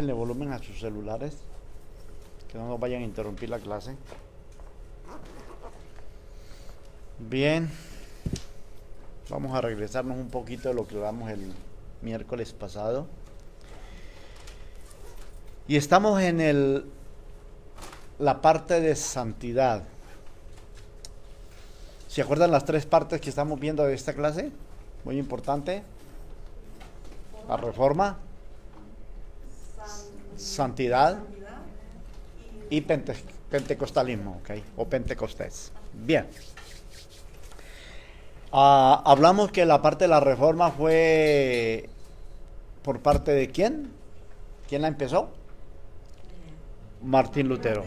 bájenle volumen a sus celulares, que no nos vayan a interrumpir la clase. Bien, vamos a regresarnos un poquito de lo que hablamos el miércoles pasado. Y estamos en la parte de santidad. ¿Se acuerdan las tres partes que estamos viendo de esta clase? Muy importante. La reforma, santidad y pentecostalismo, ¿ok? O Pentecostés. Bien. Hablamos que la parte de la reforma fue por parte de ¿quién? ¿Quién la empezó? Martín Lutero.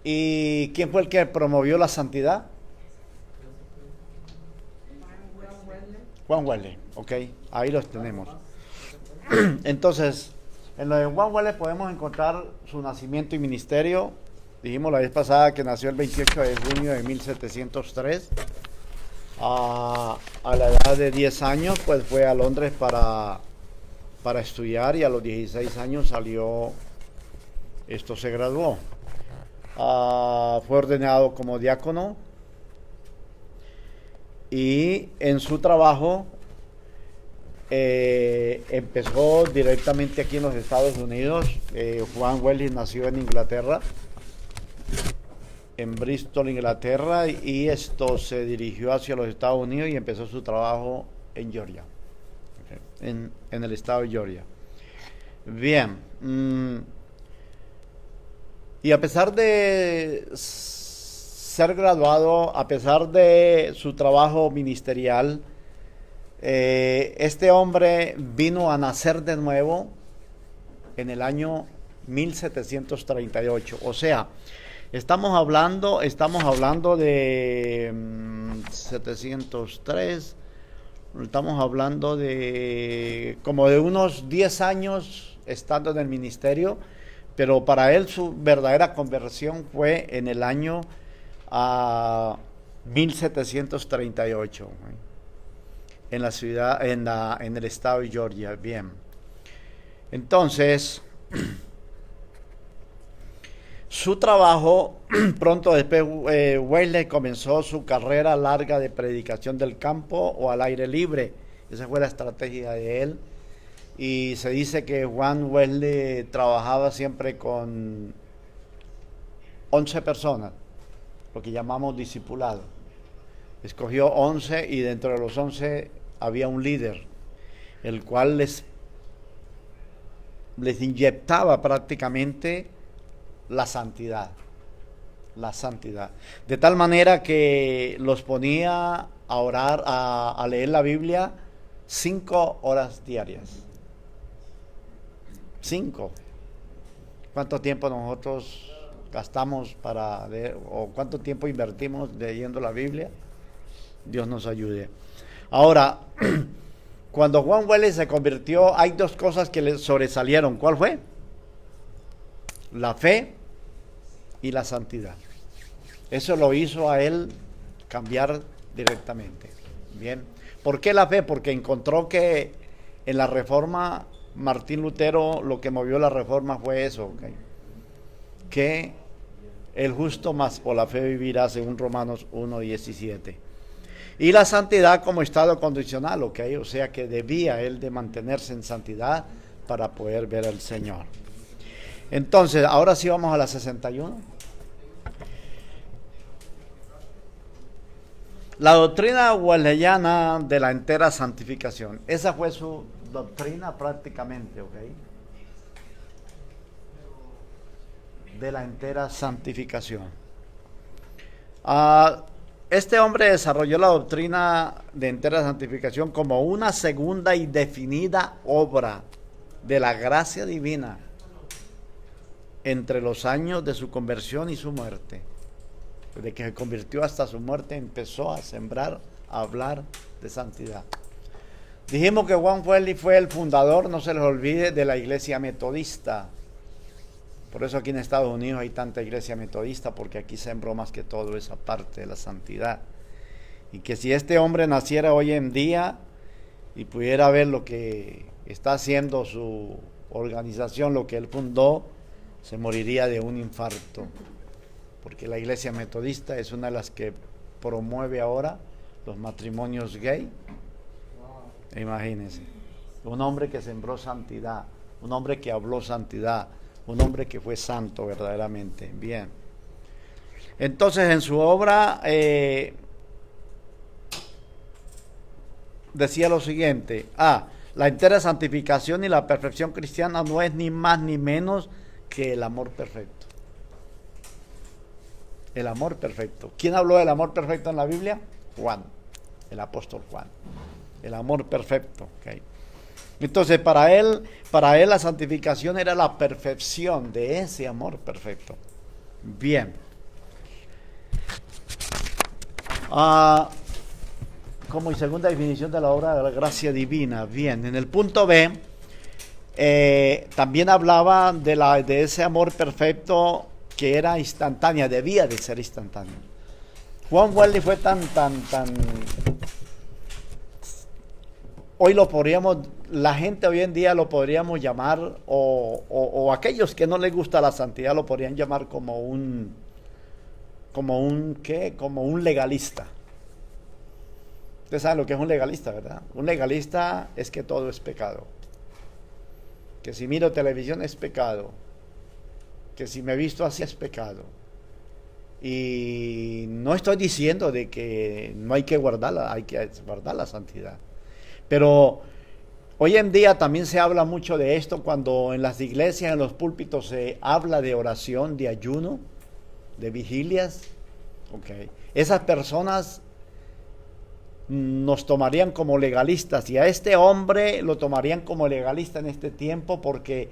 ¿Y quién fue el que promovió la santidad? Juan Wesley, ok, ahí los tenemos. Entonces, en lo de Juan Wesley podemos encontrar su nacimiento y ministerio. Dijimos la vez pasada que nació el 28 de junio de 1703. A la edad de 10 años, pues fue a Londres para estudiar, y a los 16 años se graduó. Fue ordenado como diácono, y en su trabajo empezó directamente aquí en los Estados Unidos. Juan Wesley nació en Inglaterra, en Bristol, Inglaterra, y se dirigió hacia los Estados Unidos y empezó su trabajo en Georgia, en el estado de Georgia. Bien, y a pesar de ser graduado, a pesar de su trabajo ministerial, este hombre vino a nacer de nuevo en el año 1738. O sea, estamos hablando de 703, estamos hablando de como de unos 10 años estando en el ministerio, pero para él su verdadera conversión fue en el año 1738, en la ciudad, en el estado de Georgia. Bien, entonces su trabajo, pronto después Wesley comenzó su carrera larga de predicación del campo o al aire libre. Esa fue la estrategia de él. Y se dice que Juan Wesley trabajaba siempre con 11 personas, lo que llamamos discipulado. Escogió 11, y dentro de los 11 había un líder, el cual les inyectaba prácticamente la santidad, de tal manera que los ponía a orar, a leer la Biblia 5 horas diarias. 5. ¿Cuánto tiempo nosotros gastamos para leer, o cuánto tiempo invertimos leyendo la Biblia? Dios nos ayude. Ahora, cuando Juan Wesley se convirtió, hay dos cosas que le sobresalieron. ¿Cuál fue? La fe y la santidad. Eso lo hizo a él cambiar directamente. Bien. ¿Por qué la fe? Porque encontró que en la reforma, Martín Lutero, lo que movió la reforma fue eso, ¿okay? Que el justo más por la fe vivirá, según Romanos 1:17. Y la santidad como estado condicional, ¿ok? O sea que debía él de mantenerse en santidad para poder ver al Señor. Entonces, ahora sí vamos a la 61. La doctrina wesleyana de la entera santificación. Esa fue su doctrina prácticamente, ¿ok? De la entera santificación. Este hombre desarrolló la doctrina de entera santificación como una segunda y definida obra de la gracia divina entre los años de su conversión y su muerte. Desde que se convirtió hasta su muerte empezó a sembrar, a hablar de santidad. Dijimos que Juan Wesley fue el fundador, no se les olvide, de la iglesia metodista. Por eso aquí en Estados Unidos hay tanta iglesia metodista, porque aquí sembró más que todo esa parte de la santidad. Y que si este hombre naciera hoy en día y pudiera ver lo que está haciendo su organización, lo que él fundó, se moriría de un infarto, porque la iglesia metodista es una de las que promueve ahora los matrimonios gay. Imagínense, un hombre que sembró santidad, un hombre que habló santidad, un hombre que fue santo verdaderamente. Bien, entonces en su obra decía lo siguiente: la entera santificación y la perfección cristiana no es ni más ni menos que el amor perfecto. El amor perfecto. ¿Quién habló del amor perfecto en la Biblia? Juan, el apóstol Juan. El amor perfecto. ¿Okay? Entonces para él la santificación era la perfección de ese amor perfecto. Bien. Como segunda definición de la obra de la gracia divina. Bien, en el punto B también hablaba de ese amor perfecto que era instantánea, debía de ser instantáneo. Juan Wesley fue tan hoy lo podríamos, la gente hoy en día lo podríamos llamar, o aquellos que no les gusta la santidad lo podrían llamar como un legalista. Ustedes saben lo que es un legalista, ¿verdad? Un legalista es que todo es pecado. Que si miro televisión es pecado. Que si me visto así es pecado. Y no estoy diciendo de que no hay que guardarla, hay que guardar la santidad. Pero hoy en día también se habla mucho de esto cuando en las iglesias, en los púlpitos se habla de oración, de ayuno, de vigilias. Okay. Esas personas nos tomarían como legalistas, y a este hombre lo tomarían como legalista en este tiempo, porque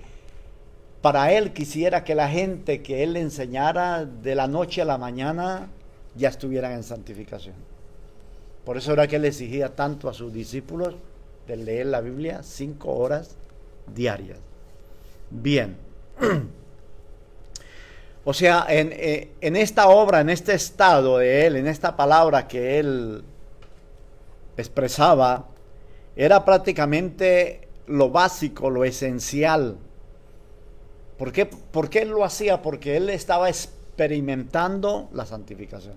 para él quisiera que la gente que él le enseñara de la noche a la mañana ya estuvieran en santificación. Por eso era que él exigía tanto a sus discípulos de leer la Biblia 5 horas diarias. Bien. O sea, en esta obra, en este estado de él, en esta palabra que él expresaba, era prácticamente lo básico, lo esencial. ¿Por qué él lo hacía? Porque él estaba experimentando la santificación.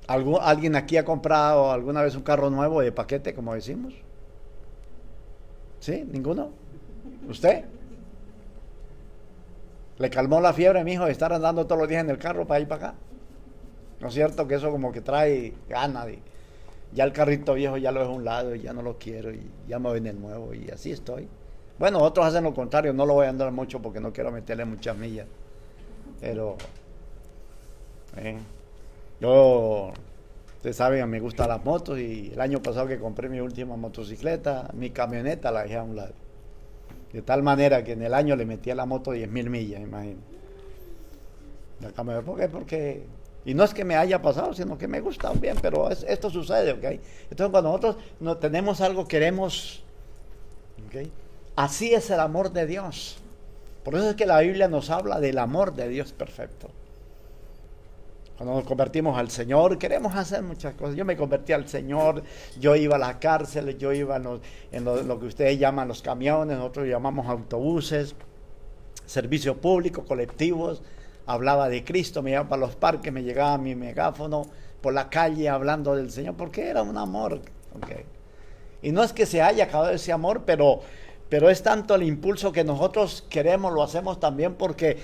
¿Alguien aquí ha comprado alguna vez un carro nuevo de paquete, como decimos? ¿Sí? ¿Ninguno? ¿Usted? ¿Le calmó la fiebre, mijo, de estar andando todos los días en el carro para ir para acá? ¿No es cierto que eso como que trae ganas? Ya el carrito viejo ya lo dejo a un lado y ya no lo quiero y ya me voy en el nuevo y así estoy. Bueno, otros hacen lo contrario, no lo voy a andar mucho porque no quiero meterle muchas millas. Pero ustedes saben, me gustan las motos, y el año pasado que compré mi última motocicleta, mi camioneta la dejé a un lado. De tal manera que en el año le metí a la moto 10,000 millas, imagínate. La camioneta, ¿por qué? Porque, y no es que me haya pasado, sino que me gusta bien, pero esto sucede, ¿ok? Entonces cuando nosotros no tenemos algo, queremos, ¿ok? Así es el amor de Dios. Por eso es que la Biblia nos habla del amor de Dios perfecto. Cuando nos convertimos al Señor, queremos hacer muchas cosas. Yo me convertí al Señor, yo iba a las cárceles, yo iba en lo que ustedes llaman los camiones, nosotros llamamos autobuses, servicios públicos, colectivos. Hablaba de Cristo, me iba para los parques, me llegaba mi megáfono por la calle hablando del Señor, porque era un amor. Okay. Y no es que se haya acabado ese amor, pero es tanto el impulso que nosotros queremos, lo hacemos también porque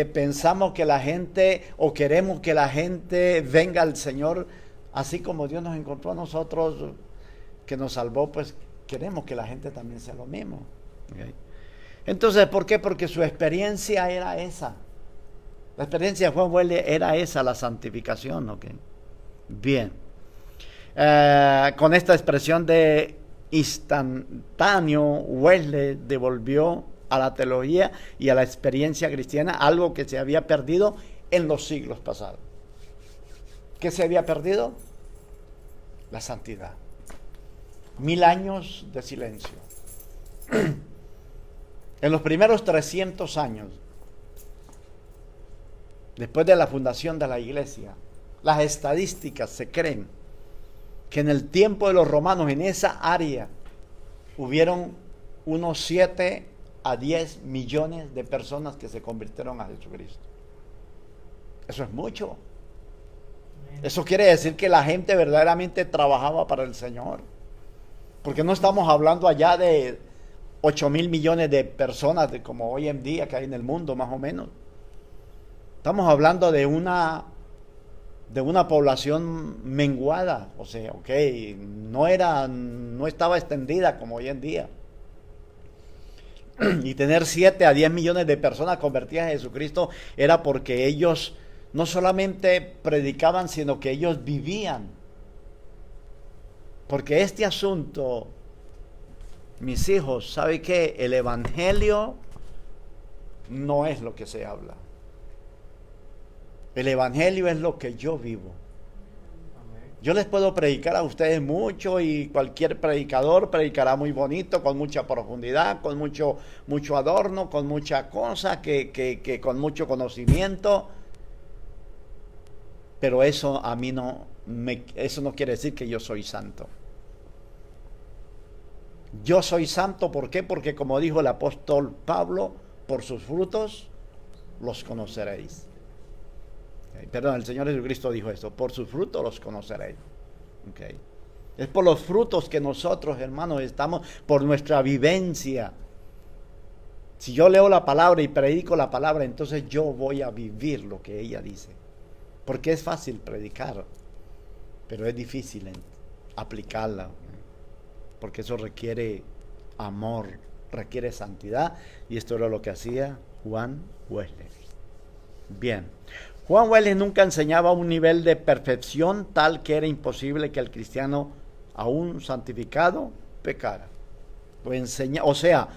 pensamos que la gente, o queremos que la gente venga al Señor, así como Dios nos encontró a nosotros, que nos salvó, pues queremos que la gente también sea lo mismo. Okay. Entonces, ¿por qué? Porque su experiencia era esa. La experiencia de Juan Wesley era esa, la santificación. Okay. Bien. Con esta expresión de instantáneo, Wesley devolvió a la teología y a la experiencia cristiana algo que se había perdido en los siglos pasados. ¿Qué se había perdido? La santidad. 1000 años de silencio. En los primeros 300 años, después de la fundación de la iglesia, las estadísticas se creen que en el tiempo de los romanos, en esa área, hubieron unos 7 a 10 millones de personas que se convirtieron a Jesucristo. Eso es mucho. Eso quiere decir que la gente verdaderamente trabajaba para el Señor. Porque no estamos hablando allá de 8,000 millones de personas como hoy en día que hay en el mundo, más o menos. Estamos hablando de una población menguada, o sea, no estaba extendida como hoy en día. Y tener 7 a 10 millones de personas convertidas a Jesucristo era porque ellos no solamente predicaban, sino que ellos vivían. Porque este asunto, mis hijos, ¿sabe qué? El evangelio no es lo que se habla. El evangelio es lo que yo vivo. Yo les puedo predicar a ustedes mucho y cualquier predicador predicará muy bonito, con mucha profundidad, con mucho adorno, con mucha cosa, que con mucho conocimiento. Pero eso a mí eso no quiere decir que yo soy santo. Yo soy santo, ¿por qué? Porque como dijo el apóstol Pablo, por sus frutos los conoceréis. Perdón, el Señor Jesucristo dijo esto, por sus frutos los conoceréis. Es por los frutos que nosotros, hermanos, estamos, por nuestra vivencia. Si yo leo la palabra y predico la palabra, entonces yo voy a vivir lo que ella dice. Porque es fácil predicar, pero es difícil aplicarla. Porque eso requiere amor, requiere santidad. Y esto era lo que hacía Juan Wesley. Bien. Juan Wesley nunca enseñaba un nivel de perfección tal que era imposible que el cristiano, aún santificado, pecara. O sea,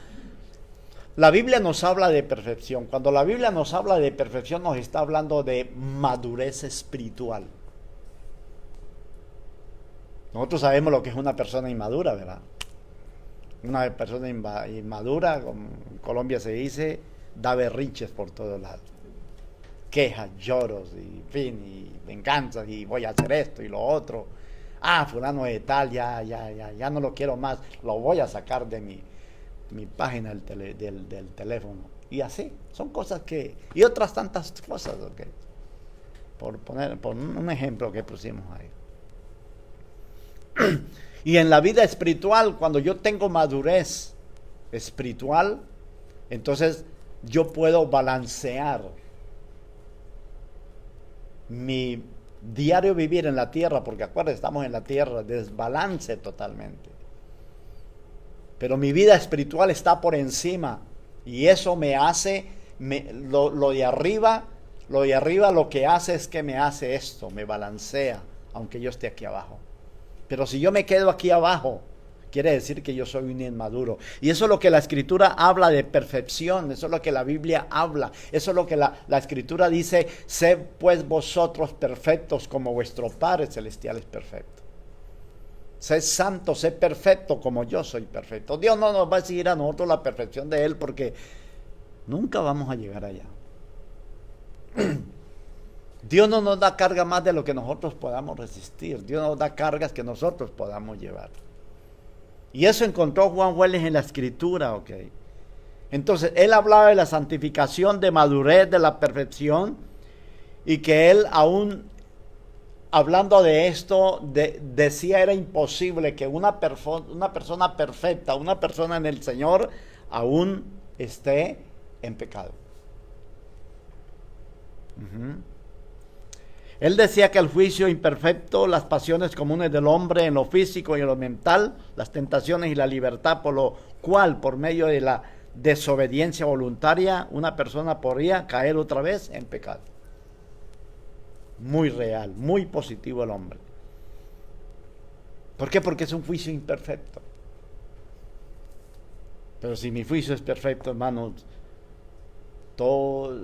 la Biblia nos habla de perfección. Cuando la Biblia nos habla de perfección, nos está hablando de madurez espiritual. Nosotros sabemos lo que es una persona inmadura, ¿verdad? Una persona inmadura, en Colombia se dice, da berrinches por todos lados. Quejas, lloros, y en fin, y venganzas, y voy a hacer esto y lo otro. Fulano de tal, ya no lo quiero más, lo voy a sacar de mi página del teléfono. Y así, son cosas y otras tantas cosas, por un ejemplo que pusimos ahí. Y en la vida espiritual, cuando yo tengo madurez espiritual, entonces yo puedo balancear mi diario vivir en la tierra, porque acuérdense, estamos en la tierra, desbalance totalmente. Pero mi vida espiritual está por encima, y eso me hace, lo de arriba lo que hace es que me hace esto, me balancea, aunque yo esté aquí abajo. Pero si yo me quedo aquí abajo, quiere decir que yo soy un inmaduro. Y eso es lo que la Escritura habla de perfección, eso es lo que la Biblia habla, eso es lo que la Escritura dice, sed pues vosotros perfectos como vuestro Padre Celestial es perfecto. Sed santo, sed perfecto como yo soy perfecto. Dios no nos va a exigir a nosotros la perfección de Él porque nunca vamos a llegar allá. Dios no nos da carga más de lo que nosotros podamos resistir. Dios nos da cargas que nosotros podamos llevar. Y eso encontró Juan Wesley en la Escritura, Entonces, él hablaba de la santificación, de madurez, de la perfección, y que él aún, hablando de esto, decía era imposible que una persona perfecta, una persona en el Señor, aún esté en pecado. Él decía que el juicio imperfecto, las pasiones comunes del hombre en lo físico y en lo mental, las tentaciones y la libertad, por lo cual, por medio de la desobediencia voluntaria, una persona podría caer otra vez en pecado. Muy real, muy positivo el hombre. ¿Por qué? Porque es un juicio imperfecto. Pero si mi juicio es perfecto, hermanos,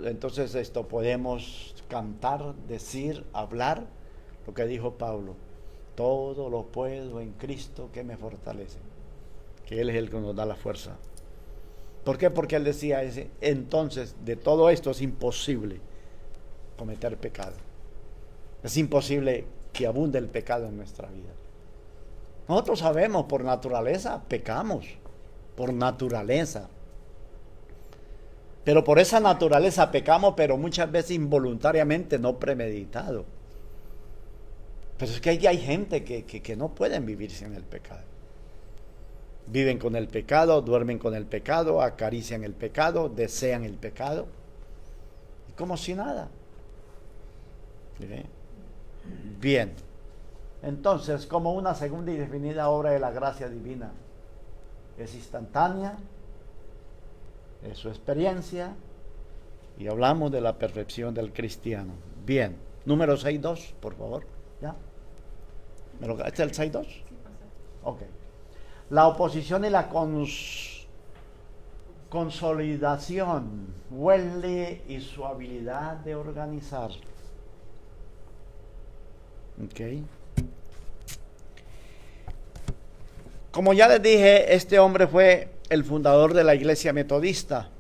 entonces podemos cantar, decir, hablar lo que dijo Pablo: todo lo puedo en Cristo que me fortalece, que Él es el que nos da la fuerza. ¿Por qué? Porque Él decía, entonces de todo esto es imposible cometer pecado, es imposible que abunde el pecado en nuestra vida. Nosotros sabemos, por naturaleza pecamos, por naturaleza. Pero por esa naturaleza pecamos, pero muchas veces involuntariamente, no premeditado. Pero es que hay gente que no pueden vivir sin el pecado. Viven con el pecado, duermen con el pecado, acarician el pecado, desean el pecado. Y como si nada. Bien. Entonces, como una segunda y definida obra de la gracia divina, es instantánea, es su experiencia, y hablamos de la perfección del cristiano. Bien, número 6.2, por favor. ¿Ya? ¿Este es el 6.2? Sí, ok. La oposición y la consolidación, Wesley y su habilidad de organizar. Ok. Como ya les dije, este hombre fue el fundador de la iglesia metodista.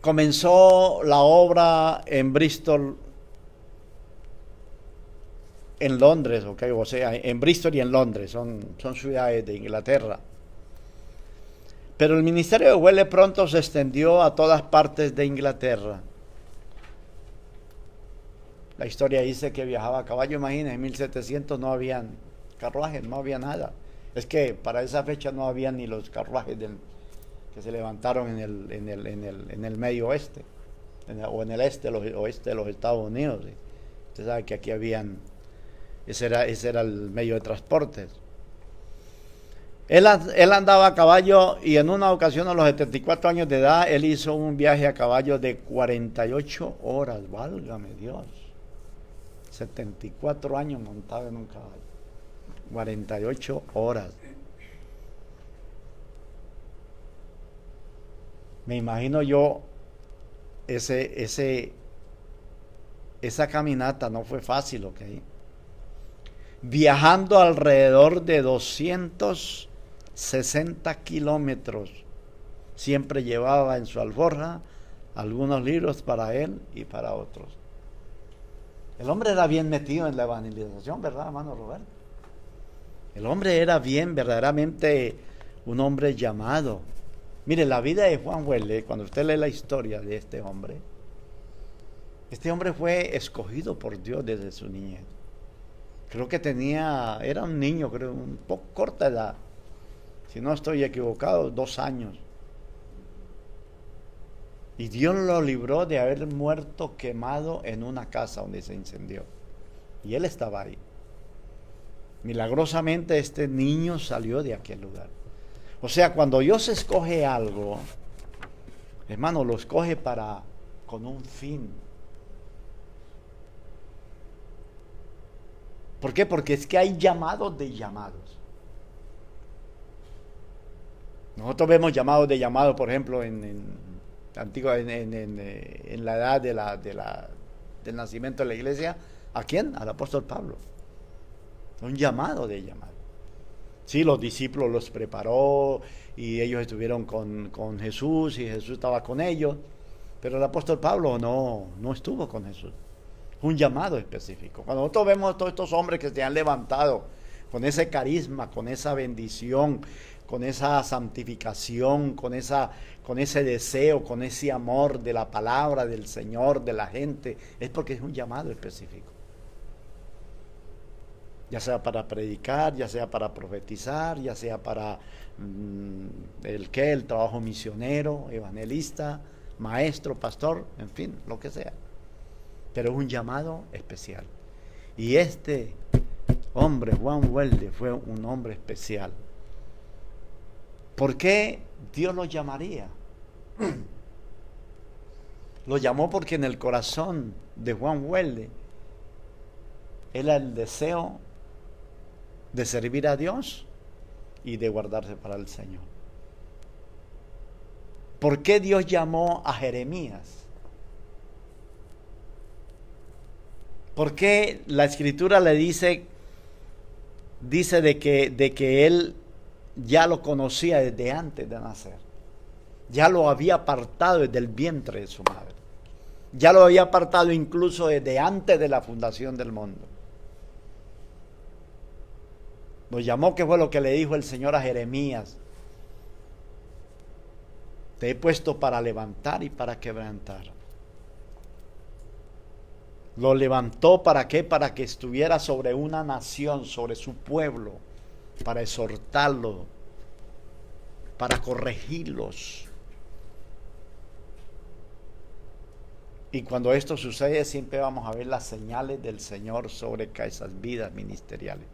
Comenzó la obra en Bristol, en Londres, okay, o sea, en Bristol y en Londres, son ciudades de Inglaterra. Pero el ministerio de Wesley pronto se extendió a todas partes de Inglaterra. La historia dice que viajaba a caballo, imagínense, en 1700 no habían carruajes, no había nada. Es que para esa fecha no había ni los carruajes que se levantaron en el medio oeste, o en el oeste de los Estados Unidos. ¿Sí? Usted sabe que aquí habían, ese era el medio de transportes. Él andaba a caballo, y en una ocasión a los 74 años de edad, él hizo un viaje a caballo de 48 horas, válgame Dios. 74 años montado en un caballo. 48 horas. Me imagino yo esa caminata no fue fácil, ¿ok? Viajando alrededor de 260 kilómetros. Siempre llevaba en su alforja algunos libros para él y para otros. El hombre era bien metido en la evangelización, ¿verdad, hermano Roberto? El hombre era bien, verdaderamente un hombre llamado. Mire, la vida de Juan Wesley, cuando usted lee la historia de este hombre fue escogido por Dios desde su niñez. Creo que era un niño, creo, un poco corta edad. Si no estoy equivocado, 2 años. Y Dios lo libró de haber muerto quemado en una casa donde se incendió. Y él estaba ahí. Milagrosamente este niño salió de aquel lugar. O sea, cuando Dios escoge algo, hermano, lo escoge con un fin. ¿Por qué? Porque es que hay llamados de llamados. Nosotros vemos llamados de llamados, por ejemplo, en la edad del nacimiento de la iglesia. ¿A quién? Al apóstol Pablo. Un llamado de llamado. Sí, los discípulos los preparó y ellos estuvieron con Jesús y Jesús estaba con ellos, pero el apóstol Pablo no estuvo con Jesús. Un llamado específico. Cuando nosotros vemos a todos estos hombres que se han levantado con ese carisma, con esa bendición, con esa santificación, con ese deseo, con ese amor de la palabra del Señor, de la gente, es porque es un llamado específico. Ya sea para predicar, ya sea para profetizar, ya sea para el trabajo misionero, evangelista, maestro, pastor, en fin, lo que sea. Pero es un llamado especial. Y este hombre, Juan Wesley, fue un hombre especial. ¿Por qué Dios lo llamaría? Lo llamó porque en el corazón de Juan Wesley era el deseo de servir a Dios y de guardarse para el Señor. ¿Por qué Dios llamó a Jeremías? ¿Por qué la Escritura le dice de que él ya lo conocía desde antes de nacer? Ya lo había apartado desde el vientre de su madre. Ya lo había apartado incluso desde antes de la fundación del mundo. Lo llamó, que fue lo que le dijo el Señor a Jeremías. Te he puesto para levantar y para quebrantar. Lo levantó, ¿para qué? Para que estuviera sobre una nación, sobre su pueblo, para exhortarlo, para corregirlos. Y cuando esto sucede, siempre vamos a ver las señales del Señor sobre esas vidas ministeriales.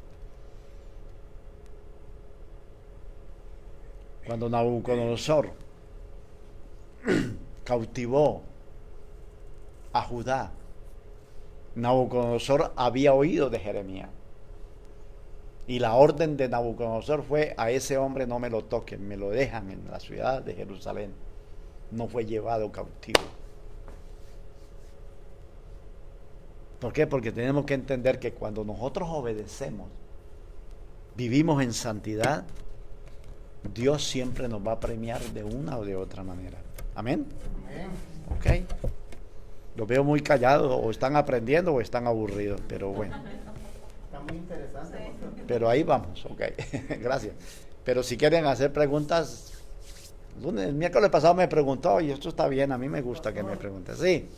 Cuando Nabucodonosor cautivó a Judá, Nabucodonosor había oído de Jeremías. Y la orden de Nabucodonosor fue: a ese hombre no me lo toquen, me lo dejan en la ciudad de Jerusalén. No fue llevado cautivo. ¿Por qué? Porque tenemos que entender que cuando nosotros obedecemos, vivimos en santidad, Dios siempre nos va a premiar de una o de otra manera. ¿Amén? Amén. Ok. Los veo muy callados, o están aprendiendo o están aburridos, pero bueno. Está muy interesante. Pero ahí vamos, ok. Gracias. Pero si quieren hacer preguntas, el miércoles pasado me preguntó y esto está bien, a mí me gusta que me pregunten. Sí.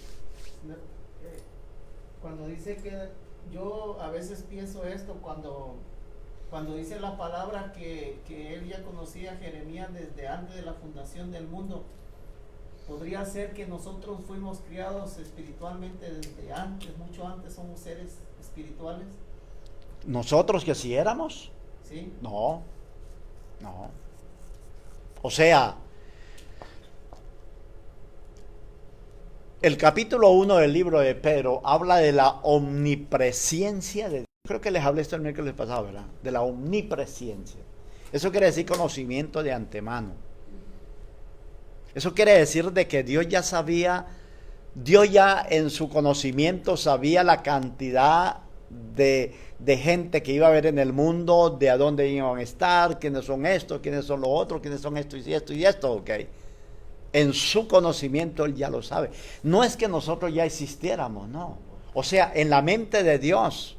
Cuando dice que yo a veces pienso esto, cuando dice la palabra que él ya conocía a Jeremías desde antes de la fundación del mundo, podría ser que nosotros fuimos criados espiritualmente desde antes, mucho antes, somos seres espirituales. ¿Nosotros que si éramos? Sí. No. O sea, el capítulo 1 del libro de Pedro habla de la omnipresencia de Dios. Creo que les hablé esto el miércoles pasado, ¿verdad? De la omnipresencia. Eso quiere decir conocimiento de antemano. Eso quiere decir de que Dios ya sabía, Dios ya en su conocimiento sabía la cantidad de gente que iba a haber en el mundo, de a dónde iban a estar, quiénes son estos, quiénes son los otros, quiénes son esto y esto y esto, ok. En su conocimiento Él ya lo sabe. No es que nosotros ya existiéramos, no. O sea, en la mente de Dios.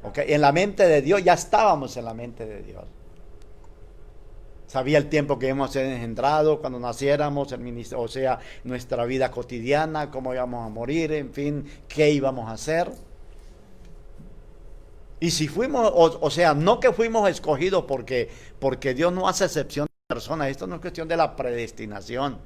Okay, en la mente de Dios, ya estábamos en la mente de Dios. Sabía el tiempo que íbamos a ser engendrados, cuando naciéramos, o sea, nuestra vida cotidiana, cómo íbamos a morir, en fin, qué íbamos a hacer. Y si fuimos, o sea, no que fuimos escogidos porque Dios no hace excepción de personas. Esto no es cuestión de la predestinación.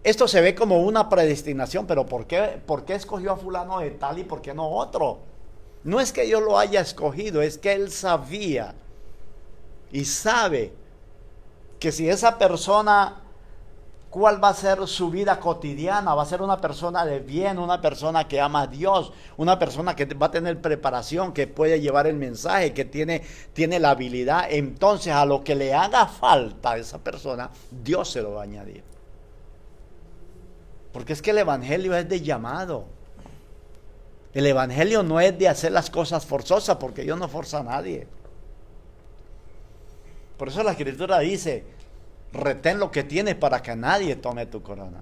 Esto se ve como una predestinación, pero ¿por qué escogió a fulano de tal y por qué no otro? No es que Dios lo haya escogido, es que Él sabía y sabe que si esa persona, ¿cuál va a ser su vida cotidiana? Va a ser una persona de bien, una persona que ama a Dios, una persona que va a tener preparación, que puede llevar el mensaje, que tiene la habilidad. Entonces, a lo que le haga falta a esa persona, Dios se lo va a añadir. Porque es que el evangelio es de llamado. El evangelio no es de hacer las cosas forzosas, porque Dios no forza a nadie. Por eso la Escritura dice: retén lo que tienes para que nadie tome tu corona.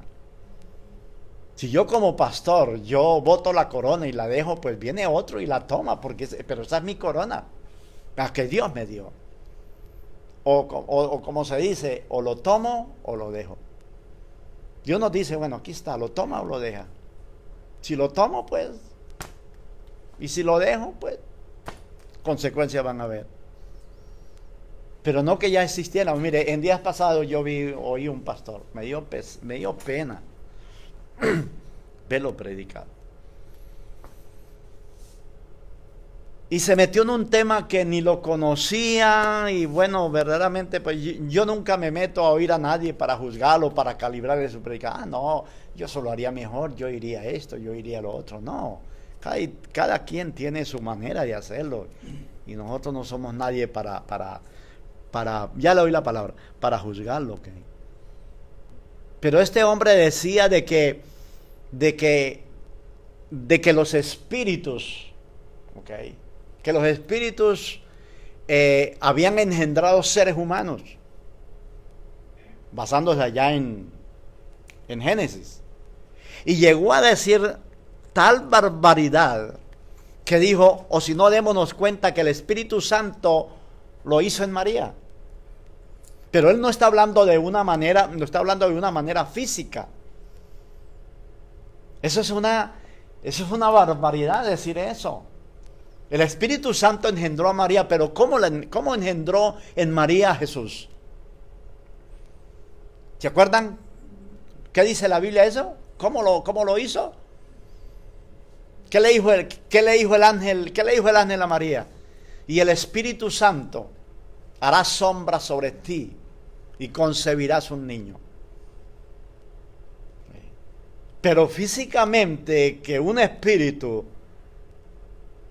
Si yo como pastor, yo boto la corona y la dejo, pues viene otro y la toma, pero esa es mi corona, la que Dios me dio. O como se dice, o lo tomo o lo dejo. Dios nos dice, bueno, aquí está, lo toma o lo deja. Si lo tomo, pues, y si lo dejo, pues, consecuencias van a haber. Pero no que ya existiera. Mire, en días pasados yo oí un pastor, me dio pena verlo predicar. Y se metió en un tema que ni lo conocía, y bueno, verdaderamente, pues yo nunca me meto a oír a nadie para juzgarlo, para calibrarle su predicación. No, yo solo haría mejor, yo iría esto, yo iría lo otro. No, cada quien tiene su manera de hacerlo, y nosotros no somos nadie para ya le oí la palabra, para juzgarlo, ¿ok? Pero este hombre decía de que los espíritus, ¿ok?, que los espíritus habían engendrado seres humanos, basándose allá en Génesis. Y llegó a decir tal barbaridad que dijo, o si no, démonos cuenta que el Espíritu Santo lo hizo en María. Pero él no está hablando de una manera, no está hablando de una manera física. Eso es una barbaridad decir eso. El Espíritu Santo engendró a María, pero ¿cómo engendró en María a Jesús? ¿Se acuerdan? ¿Qué dice la Biblia eso? ¿Cómo lo hizo? ¿Qué le dijo el ángel a María? Y el Espíritu Santo hará sombra sobre ti y concebirás un niño. Pero físicamente que un espíritu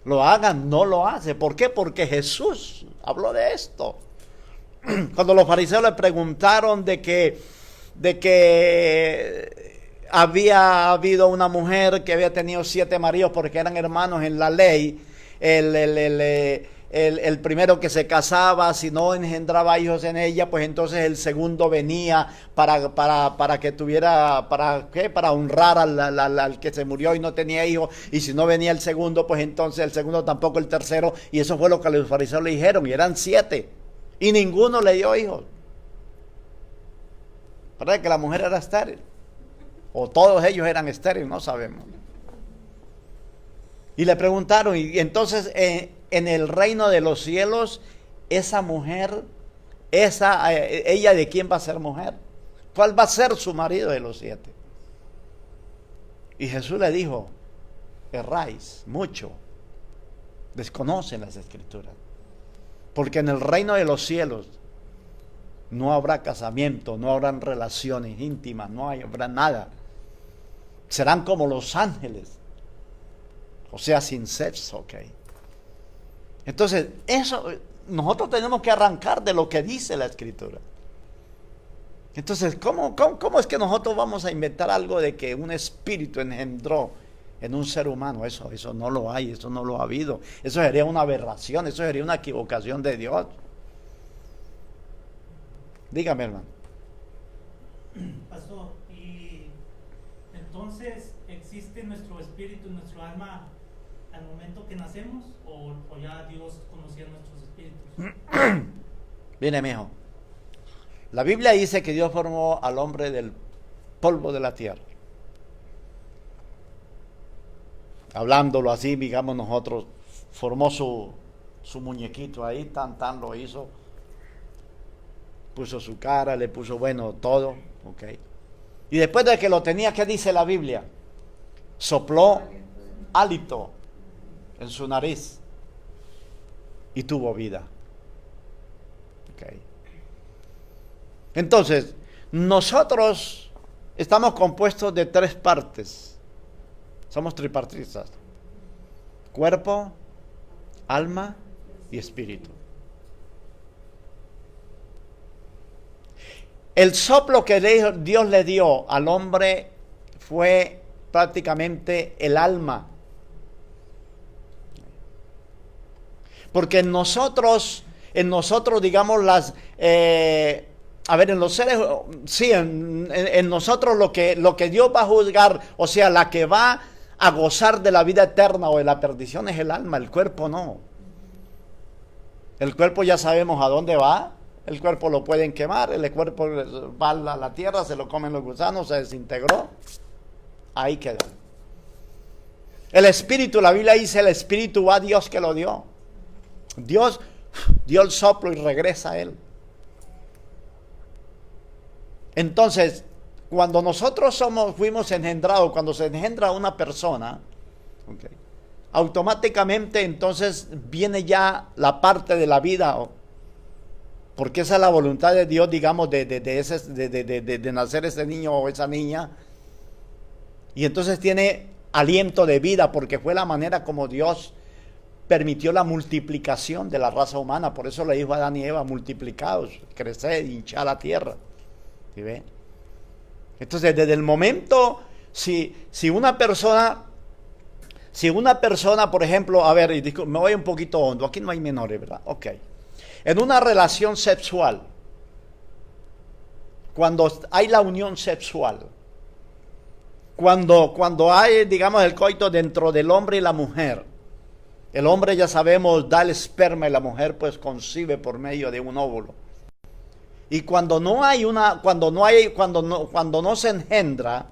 lo haga, no lo hace. ¿Por qué? Porque Jesús habló de esto. Cuando los fariseos le preguntaron de que había habido una mujer que había tenido 7 maridos porque eran hermanos en la ley, el primero que se casaba, si no engendraba hijos en ella, pues entonces el segundo venía para que tuviera, ¿para qué? Para honrar al que se murió y no tenía hijos, y si no venía el segundo, pues entonces el segundo tampoco el tercero, y eso fue lo que los fariseos le dijeron, y eran 7, y ninguno le dio hijos. Parece que la mujer era estéril, o todos ellos eran estériles, no sabemos. Y le preguntaron, y entonces en el reino de los cielos, esa mujer, ella de quién va a ser mujer, ¿cuál va a ser su marido de los 7? Y Jesús le dijo, erráis mucho, desconocen las escrituras, porque en el reino de los cielos no habrá casamiento, no habrán relaciones íntimas, no habrá nada, serán como los ángeles, o sea, sin sexo, ¿ok? Entonces, eso nosotros tenemos que arrancar de lo que dice la Escritura. Entonces, ¿cómo es que nosotros vamos a inventar algo de que un espíritu engendró en un ser humano? Eso no lo hay, eso no lo ha habido. Eso sería una aberración, eso sería una equivocación de Dios. Dígame, hermano. Pastor, y entonces, ¿existe nuestro espíritu, nuestro alma al momento que nacemos, o ya Dios conocía nuestros espíritus? Viene, mijo. La Biblia dice que Dios formó al hombre del polvo de la tierra. Hablándolo así, digamos nosotros, formó su muñequito ahí, tan lo hizo. Puso su cara, le puso, bueno, todo, ok. Y después de que lo tenía, ¿qué dice la Biblia? Sopló hálito en su nariz y tuvo vida. Okay. Entonces, nosotros estamos compuestos de 3 partes. Somos tripartistas: cuerpo, alma y espíritu. El soplo que Dios le dio al hombre fue prácticamente el alma. Porque en nosotros digamos en los seres, sí, en nosotros lo que Dios va a juzgar, o sea, la que va a gozar de la vida eterna o de la perdición es el alma, el cuerpo no. El cuerpo ya sabemos a dónde va, el cuerpo lo pueden quemar, el cuerpo va a la tierra, se lo comen los gusanos, se desintegró, ahí queda. El espíritu, la Biblia dice, el espíritu va a Dios que lo dio. Dios dio el soplo y regresa a él. Entonces, cuando nosotros fuimos engendrados, cuando se engendra una persona, okay, automáticamente entonces viene ya la parte de la vida, porque esa es la voluntad de Dios, digamos, de nacer ese niño o esa niña, y entonces tiene aliento de vida, porque fue la manera como Dios permitió la multiplicación de la raza humana. Por eso le dijo a Adán y Eva: multiplicaos, creced, hinchad la tierra. ¿Sí ven? Entonces, desde el momento, si una persona, por ejemplo, a ver, me voy un poquito hondo, aquí no hay menores, ¿verdad? Ok. En una relación sexual, cuando hay la unión sexual, cuando hay, digamos, el coito dentro del hombre y la mujer, el hombre, ya sabemos, da el esperma y la mujer pues concibe por medio de un óvulo. Y cuando no se engendra,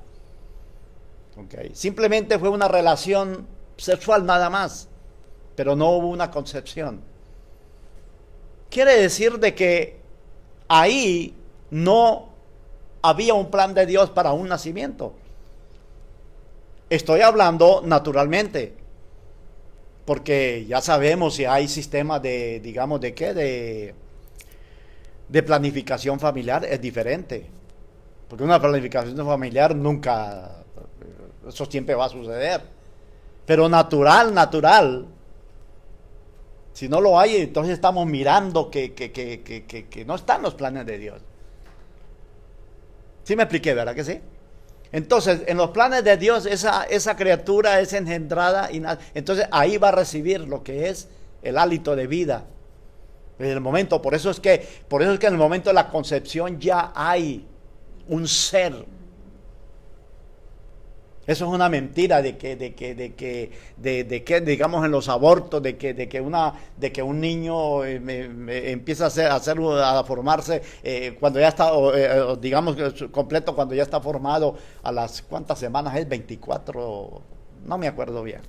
okay, simplemente fue una relación sexual nada más, pero no hubo una concepción. Quiere decir de que ahí no había un plan de Dios para un nacimiento. Estoy hablando naturalmente, porque ya sabemos si hay sistemas de, digamos, de qué, de planificación familiar es diferente. Porque una planificación familiar nunca, eso siempre va a suceder. Pero natural, si no lo hay, entonces estamos mirando que no están los planes de Dios. ¿Sí me expliqué, verdad que sí? Entonces, en los planes de Dios, esa criatura es engendrada y entonces ahí va a recibir lo que es el hálito de vida. En el momento, por eso es que en el momento de la concepción ya hay un ser. Eso es una mentira de que digamos en los abortos, de que un niño empieza a formarse cuando ya está, digamos completo, cuando ya está formado a las ¿cuántas semanas es? 24, no me acuerdo bien.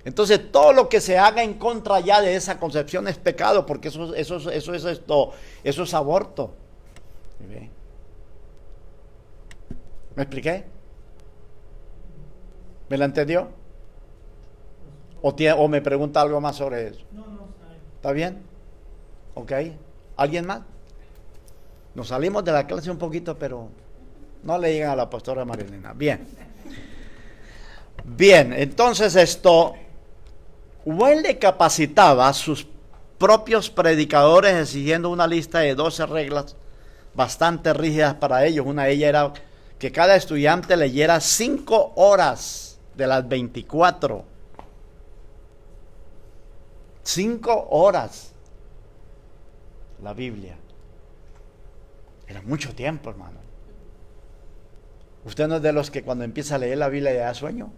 Entonces todo lo que se haga en contra ya de esa concepción es pecado, porque eso es aborto. ¿Sí? ¿Me expliqué? ¿Me la entendió? ¿O me pregunta algo más sobre eso? No, está bien. ¿Está bien? ¿Ok? ¿Alguien más? Nos salimos de la clase un poquito, pero no le digan a la pastora Marilena. Bien. Bien, entonces Wesley capacitaba a sus propios predicadores exigiendo una lista de 12 reglas bastante rígidas para ellos. Una de ellas era que cada estudiante leyera 5 horas de las 24. 5 horas. La Biblia. Era mucho tiempo, hermano. ¿Usted no es de los que cuando empieza a leer la Biblia le da sueño?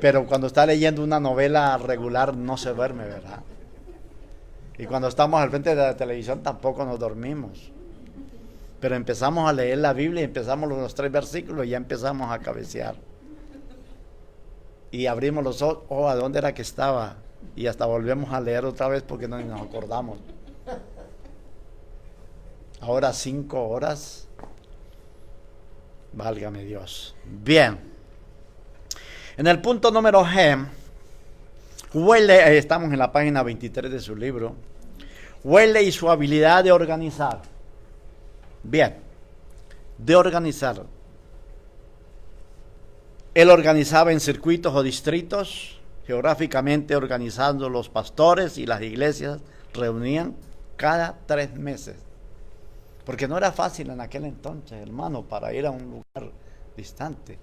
Pero cuando está leyendo una novela regular no se duerme, ¿verdad? Y cuando estamos al frente de la televisión tampoco nos dormimos. Pero empezamos a leer la Biblia y empezamos los 3 versículos y ya empezamos a cabecear. Y abrimos los ojos, ¿a dónde era que estaba? Y hasta volvemos a leer otra vez porque no nos acordamos. Ahora 5 horas. Válgame Dios. Bien. En el punto número G, Wesley, estamos en la página 23 de su libro. Wesley y su habilidad de organizar. Bien, de organizar. Él organizaba en circuitos o distritos, geográficamente organizando los pastores y las iglesias, reunían cada 3 meses. Porque no era fácil en aquel entonces, hermano, para ir a un lugar distante.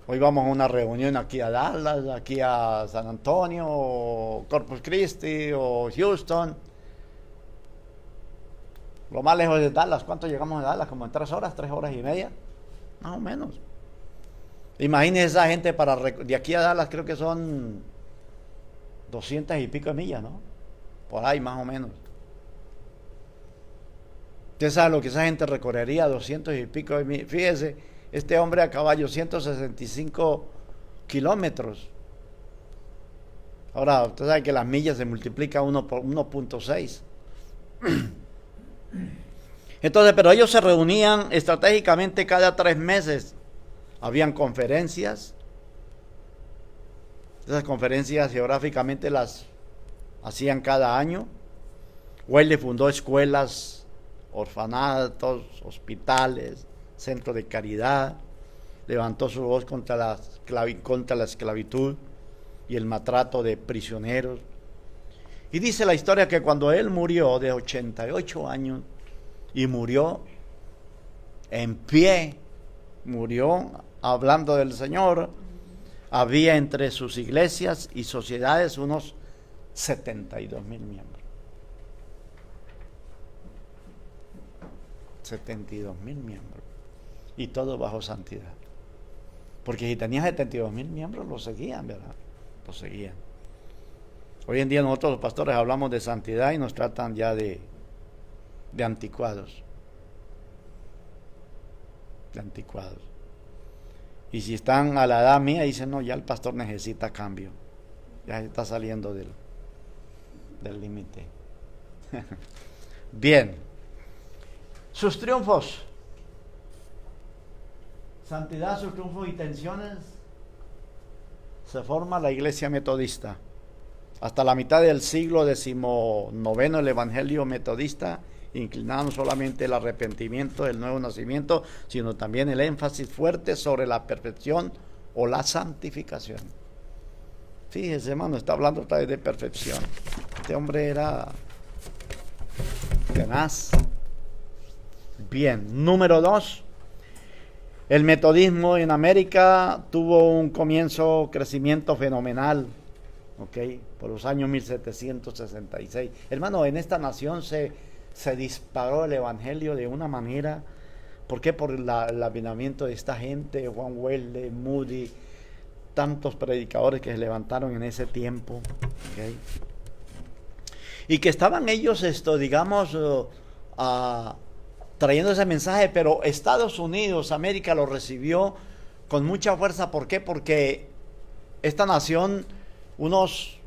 Hoy vamos a una reunión aquí a Dallas, aquí a San Antonio, o Corpus Christi, o Houston. Lo más lejos de Dallas, ¿cuánto llegamos a Dallas? Como en 3 horas, 3 horas y media, más o menos. Imagínense esa gente de aquí a Dallas, creo que son 200 y pico de millas, ¿no? Por ahí más o menos. Usted sabe lo que esa gente recorrería, 200 y pico de millas. Fíjese, este hombre a caballo, 165 kilómetros. Ahora, usted sabe que las millas se multiplican 1 por 1.6. Entonces, pero ellos se reunían estratégicamente cada 3 meses. Habían conferencias. Esas conferencias geográficamente las hacían cada año. Wesley fundó escuelas, orfanatos, hospitales, centros de caridad. Levantó su voz contra la esclavitud y el maltrato de prisioneros. Y dice la historia que cuando él murió de 88 años y murió en pie, murió hablando del Señor, había entre sus iglesias y sociedades unos 72,000 miembros. 72,000 miembros. Y todo bajo santidad. Porque si tenía 72,000 miembros, lo seguían, ¿verdad? Lo seguían. Hoy en día nosotros los pastores hablamos de santidad y nos tratan ya de anticuados. De anticuados. Y si están a la edad mía, dicen, no, ya el pastor necesita cambio. Ya está saliendo del límite. Bien. Sus triunfos. Santidad, sus triunfos y tensiones. Se forma la iglesia metodista. Hasta la mitad del siglo XIX el evangelio metodista inclinaba no solamente el arrepentimiento del nuevo nacimiento, sino también el énfasis fuerte sobre la perfección o la santificación. Fíjese, hermano, está hablando otra vez de perfección. Este hombre era tenaz. Bien, número 2. El metodismo en América tuvo un crecimiento fenomenal, ¿ok? Por los años 1766. Hermano, en esta nación se disparó el evangelio de una manera. ¿Por qué? Por el avivamiento de esta gente, Juan Wesley, Moody, tantos predicadores que se levantaron en ese tiempo, ¿ok? Y que estaban ellos, trayendo ese mensaje, pero Estados Unidos, América, lo recibió con mucha fuerza. ¿Por qué? Porque esta nación, unos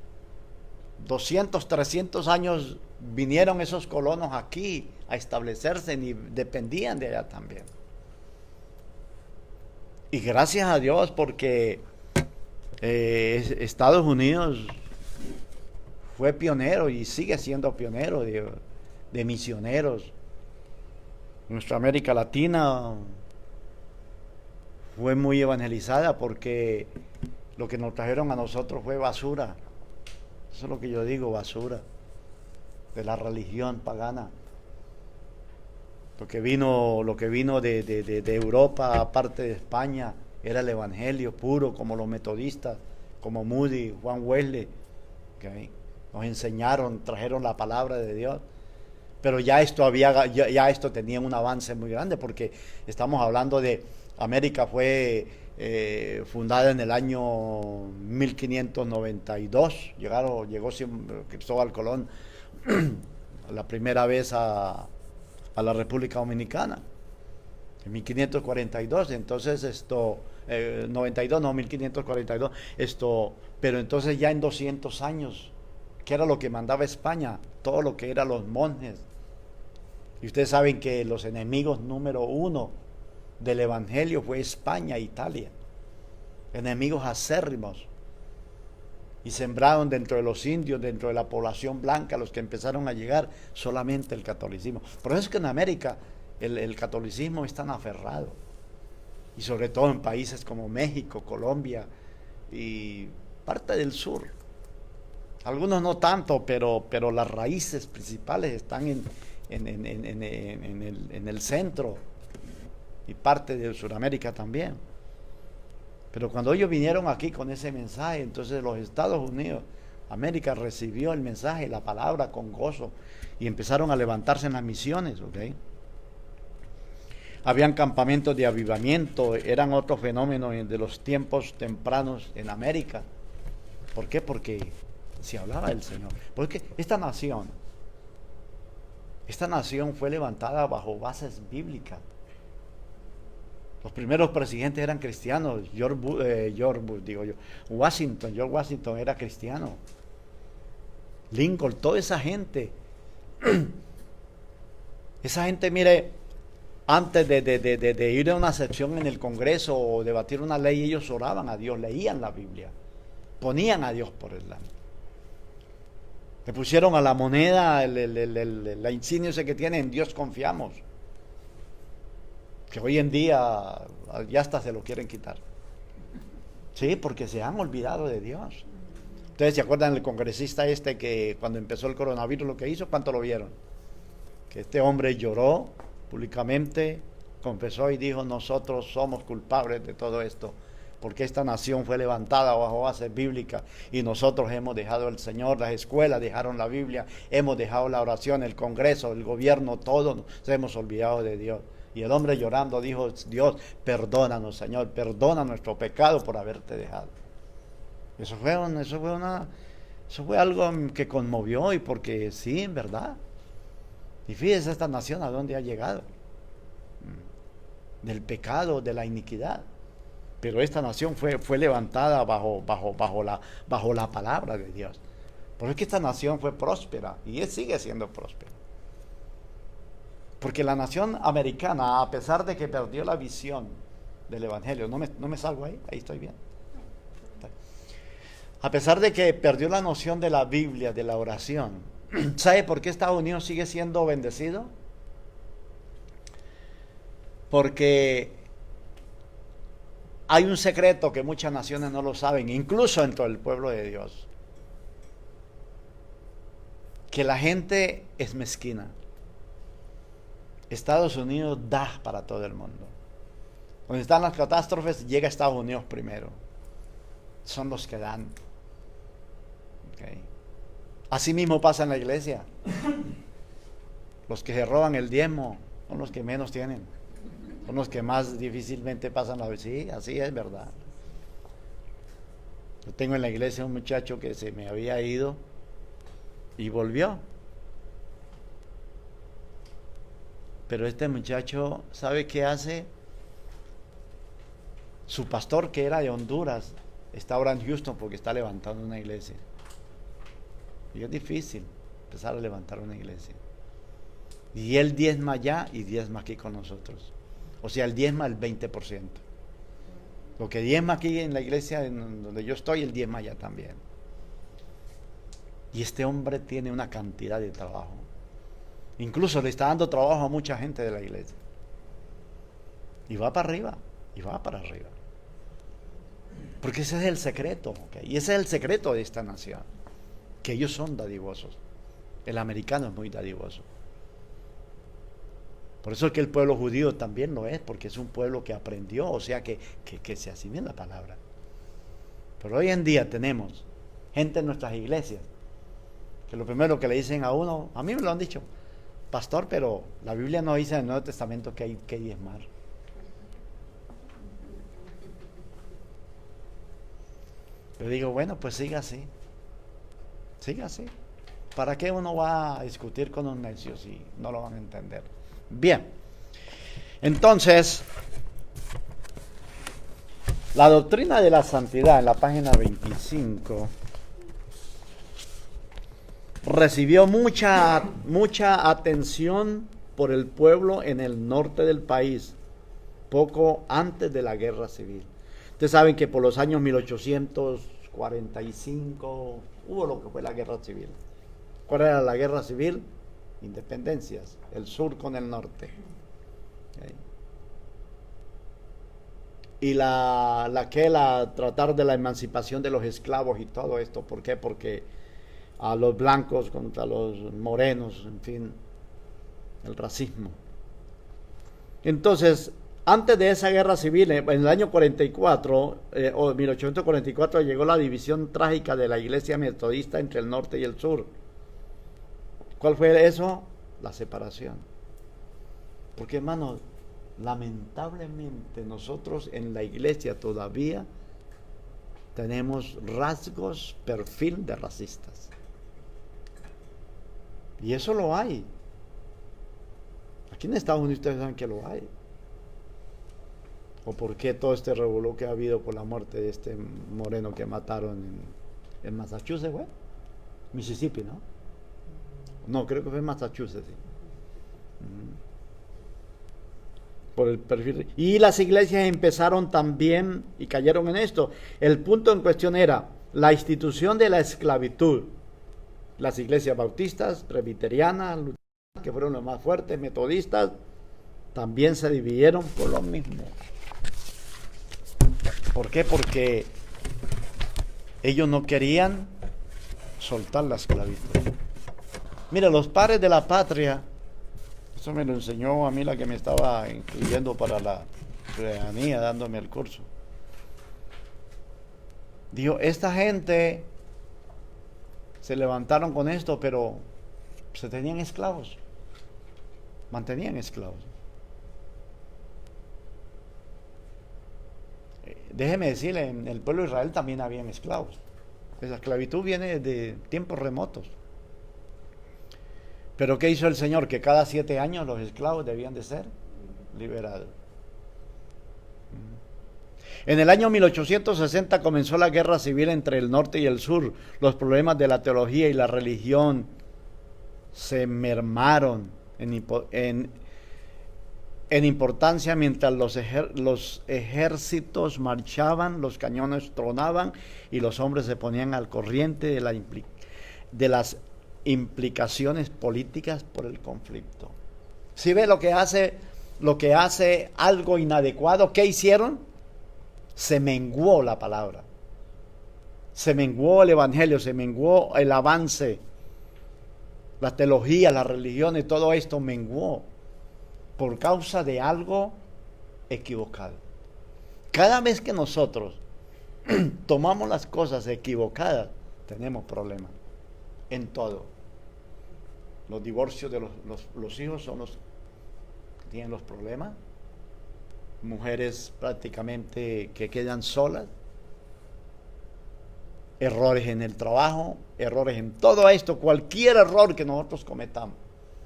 200, 300 años, vinieron esos colonos aquí a establecerse y dependían de allá también. Y gracias a Dios, porque Estados Unidos fue pionero y sigue siendo pionero de misioneros. Nuestra América Latina fue muy evangelizada porque lo que nos trajeron a nosotros fue basura. Eso es lo que yo digo, basura de la religión pagana. Lo que vino de Europa, aparte de España, era el evangelio puro, como los metodistas, como Moody, Juan Wesley, ¿okay? Nos enseñaron, trajeron la palabra de Dios. Pero ya esto tenía un avance muy grande, porque estamos hablando de América fue fundada en el año 1592. Llegó Cristóbal Colón la primera vez a la República Dominicana en 1542. Entonces 1542, pero entonces ya en 200 años, ¿qué era lo que mandaba España? Todo lo que eran los monjes. Y ustedes saben que los enemigos número 1 del evangelio fue España e Italia. Enemigos acérrimos. Y sembraron dentro de los indios, dentro de la población blanca, los que empezaron a llegar, solamente el catolicismo. Por eso es que en América el catolicismo es tan aferrado. Y sobre todo en países como México, Colombia y parte del sur. Algunos no tanto, pero las raíces principales están en el centro y parte de Sudamérica también. Pero cuando ellos vinieron aquí con ese mensaje, entonces los Estados Unidos, América, recibió el mensaje, la palabra con gozo, y empezaron a levantarse en las misiones, ¿ok? Habían campamentos de avivamiento, eran otros fenómenos de los tiempos tempranos en América. ¿Por qué? Porque se hablaba del Señor. Porque esta nación fue levantada bajo bases bíblicas. Los primeros presidentes eran cristianos. George Washington era cristiano. Lincoln, toda esa gente. Esa gente, mire, antes de ir a una sesión en el Congreso o debatir una ley, ellos oraban a Dios, leían la Biblia, ponían a Dios por el lado. Le pusieron a la moneda la insignia ese que tiene, en Dios confiamos. Que hoy en día ya hasta se lo quieren quitar. Sí, porque se han olvidado de Dios. Ustedes se acuerdan del congresista que cuando empezó el coronavirus lo que hizo, ¿cuánto lo vieron? Que este hombre lloró públicamente, confesó y dijo: nosotros somos culpables de todo esto, porque esta nación fue levantada bajo base bíblica y nosotros hemos dejado el Señor, las escuelas dejaron la Biblia, hemos dejado la oración, el Congreso, el gobierno, todo nos hemos olvidado de Dios. Y el hombre llorando dijo: Dios, perdónanos, Señor, perdona nuestro pecado por haberte dejado. Eso fue algo que conmovió, y porque sí, en verdad. Y fíjese esta nación a dónde ha llegado, del pecado, de la iniquidad. Pero esta nación fue levantada bajo la palabra de Dios. Por eso es que esta nación fue próspera y sigue siendo próspera. Porque la nación americana, a pesar de que perdió la visión del evangelio, no me salgo ahí estoy bien. A pesar de que perdió la noción de la Biblia, de la oración, ¿sabe por qué Estados Unidos sigue siendo bendecido? Porque hay un secreto que muchas naciones no lo saben, incluso entre el pueblo de Dios: que la gente es mezquina. Estados Unidos da para todo el mundo. Donde están las catástrofes, llega Estados Unidos primero. Son los que dan. Okay. Así mismo pasa en la iglesia. Los que se roban el diezmo son los que menos tienen. Son los que más difícilmente pasan la vida. Sí, así es verdad. Yo tengo en la iglesia un muchacho que se me había ido y volvió. Pero este muchacho, ¿sabe qué hace? Su pastor, que era de Honduras, está ahora en Houston porque está levantando una iglesia. Y es difícil empezar a levantar una iglesia. Y él diezma allá y diezma aquí con nosotros. O sea, él diezma el 20%. Lo que diezma aquí en la iglesia en donde yo estoy, él diezma allá también. Y este hombre tiene una cantidad de trabajo. Incluso le está dando trabajo a mucha gente de la iglesia. Y va para arriba, y va para arriba. Porque ese es el secreto, ¿okay? Y ese es el secreto de esta nación, que ellos son dadivosos. El americano es muy dadivoso. Por eso es que el pueblo judío también lo es, porque es un pueblo que aprendió, o sea que se asimila la palabra. Pero hoy en día tenemos gente en nuestras iglesias que lo primero que le dicen a uno, a mí me lo han dicho: pastor, pero la Biblia no dice en el Nuevo Testamento que hay que diezmar. Yo digo, bueno, pues siga así. Siga así. ¿Para qué uno va a discutir con un necio si no lo van a entender? Bien. Entonces, la doctrina de la santidad en la página 25 recibió mucha atención por el pueblo en el norte del país, poco antes de la guerra civil. Ustedes saben que por los años 1845 hubo lo que fue la guerra civil. ¿Cuál era la guerra civil? Independencias, el sur con el norte. Okay. Y tratar de la emancipación de los esclavos y todo esto. ¿Por qué? Porque a los blancos contra los morenos, en fin, el racismo. Entonces, antes de esa guerra civil, en el año 44, o 1844, llegó la división trágica de la iglesia metodista entre el norte y el sur. ¿Cuál fue eso? La separación. Porque, hermanos, lamentablemente nosotros en la iglesia todavía tenemos rasgos, perfil de racistas. Y eso lo hay. Aquí en Estados Unidos ustedes saben que lo hay. ¿O por qué todo este revolú que ha habido por la muerte de este moreno que mataron en Massachusetts, güey? Mississippi, ¿no? No, creo que fue en Massachusetts, sí. Por el perfil. Y las iglesias empezaron también y cayeron en esto. El punto en cuestión era la institución de la esclavitud. Las iglesias bautistas, presbiterianas, luteranas, que fueron los más fuertes, metodistas, también se dividieron por lo mismo. ¿Por qué? Porque ellos no querían soltar la esclavitud. Mira, los padres de la patria, eso me lo enseñó a mí la que me estaba inscribiendo para la ciudadanía, dándome el curso. Dijo, esta gente se levantaron con esto, pero se tenían esclavos, mantenían esclavos. Déjeme decirle, en el pueblo de Israel también habían esclavos. Esa esclavitud viene de tiempos remotos. Pero ¿qué hizo el Señor? Que cada 7 años los esclavos debían de ser liberados. En el año 1860 comenzó la guerra civil entre el norte y el sur. Los problemas de la teología y la religión se mermaron en importancia mientras los ejércitos marchaban, los cañones tronaban y los hombres se ponían al corriente de las implicaciones políticas por el conflicto. ¿Sí ve lo que hace algo inadecuado? ¿Qué hicieron? Se menguó la palabra, se menguó el evangelio, se menguó el avance, la teología, la religión y todo esto menguó por causa de algo equivocado. Cada vez que nosotros tomamos las cosas equivocadas, tenemos problemas en todo. Los divorcios de los hijos son los que tienen los problemas. Mujeres prácticamente que quedan solas. Errores en el trabajo, errores en todo esto. Cualquier error que nosotros cometamos,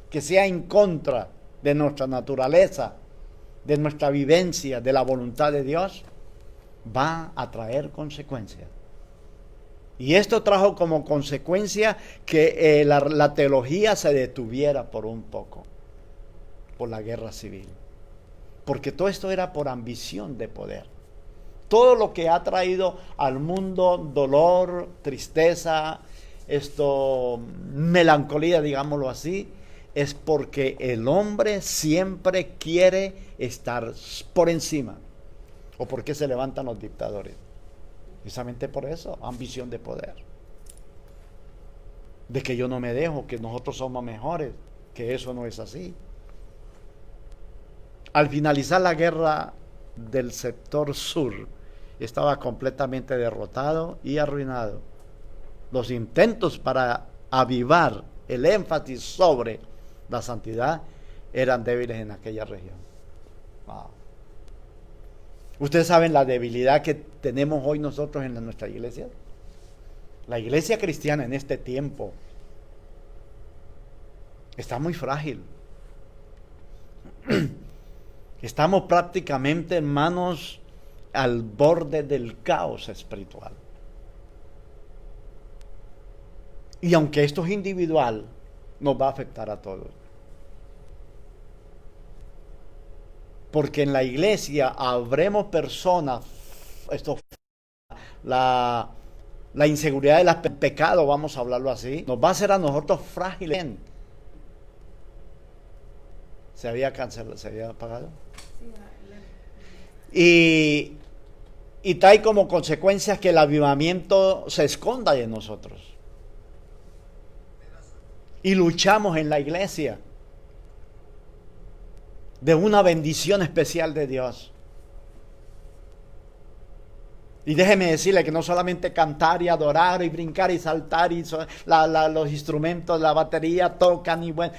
que sea en contra de nuestra naturaleza, de nuestra vivencia, de la voluntad de Dios, va a traer consecuencias. Y esto trajo como consecuencia que la teología se detuviera por un poco, por la guerra civil. Porque todo esto era por ambición de poder. Todo lo que ha traído al mundo dolor, tristeza, melancolía, digámoslo así, es porque el hombre siempre quiere estar por encima. ¿O por qué se levantan los dictadores? Precisamente por eso, ambición de poder. De que yo no me dejo, que nosotros somos mejores, que eso no es así. Al finalizar la guerra del sector sur, estaba completamente derrotado y arruinado. Los intentos para avivar el énfasis sobre la santidad eran débiles en aquella región. Wow. ¿Ustedes saben la debilidad que tenemos hoy nosotros en nuestra iglesia? La iglesia cristiana en este tiempo está muy frágil. Estamos prácticamente, hermanos, al borde del caos espiritual. Y aunque esto es individual, nos va a afectar a todos. Porque en la iglesia habremos personas, la inseguridad del pecado, vamos a hablarlo así, nos va a hacer a nosotros frágiles. ¿Se había cancelado? ¿Se había apagado? Y trae como consecuencia que el avivamiento se esconda de nosotros. Y luchamos en la iglesia de una bendición especial de Dios. Y déjeme decirle que no solamente cantar y adorar y brincar y saltar y los instrumentos, la batería tocan y bueno,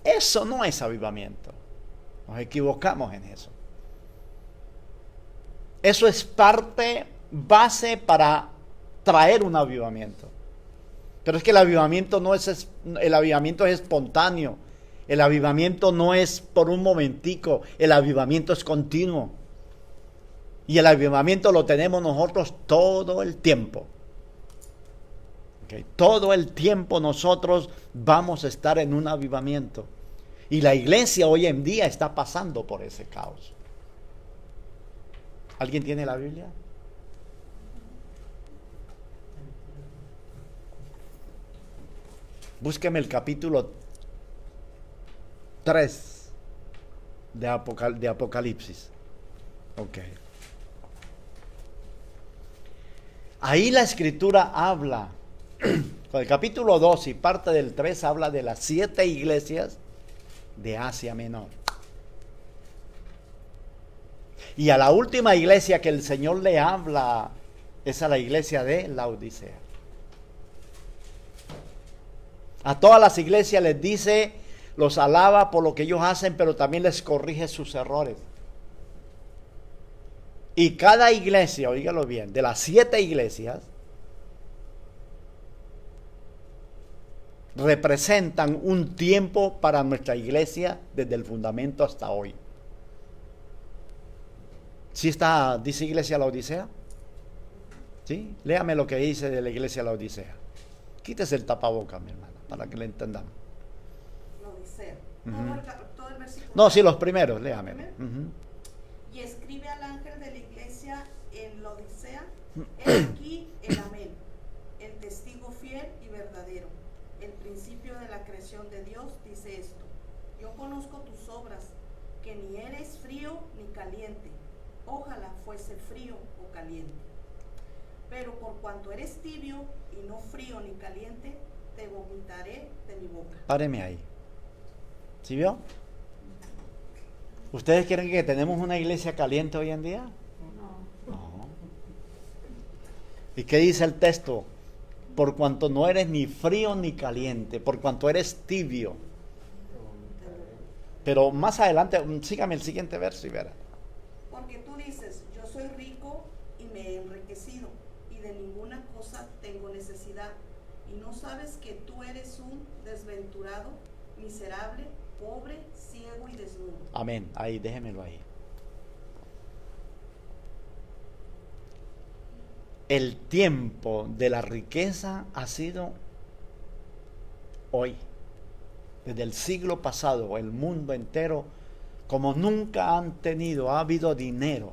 eso no es avivamiento. Nos equivocamos en eso. Eso es base para traer un avivamiento. Pero es que el avivamiento es espontáneo. El avivamiento no es por un momentico, el avivamiento es continuo. Y el avivamiento lo tenemos nosotros todo el tiempo. ¿Okay? Todo el tiempo nosotros vamos a estar en un avivamiento. Y la iglesia hoy en día está pasando por ese caos. ¿Alguien tiene la Biblia? Búsqueme el capítulo 3 de Apocalipsis. Ok. Ahí la escritura habla, con el capítulo 2 y parte del 3 habla de las 7 iglesias de Asia Menor. Y a la última iglesia que el Señor le habla es a la iglesia de Laodicea. A todas las iglesias les dice, los alaba por lo que ellos hacen, pero también les corrige sus errores. Y cada iglesia, oígalo bien, de las 7 iglesias, representan un tiempo para nuestra iglesia desde el fundamento hasta hoy. ¿Sí está, dice iglesia Laodicea? ¿Sí? Léame lo que dice de la iglesia Laodicea. Quítese el tapaboca, mi hermana, para que le entendamos. Laodicea. Todo el versículo. No, sí, los primeros, léame. Y escribe al ángel de la iglesia en Laodicea, he aquí el amén, el testigo fiel y verdadero, el principio de la creación de Dios, dice esto: yo conozco tus obras, que ni eres frío ni caliente. Ojalá fuese frío o caliente. Pero por cuanto eres tibio y no frío ni caliente, te vomitaré de mi boca. Páreme ahí. ¿Sí vio? ¿Ustedes creen que tenemos una iglesia caliente hoy en día? No. ¿Y qué dice el texto? Por cuanto no eres ni frío ni caliente, por cuanto eres tibio. Pero más adelante, sígame el siguiente verso y verá. Porque tú dices, yo soy rico y me he enriquecido, y de ninguna cosa tengo necesidad, y no sabes que tú eres un desventurado, miserable, pobre, ciego y desnudo. Amén. Ahí, déjemelo ahí. El tiempo de la riqueza ha sido hoy. Desde el siglo pasado, el mundo entero, como nunca han tenido, ha habido dinero,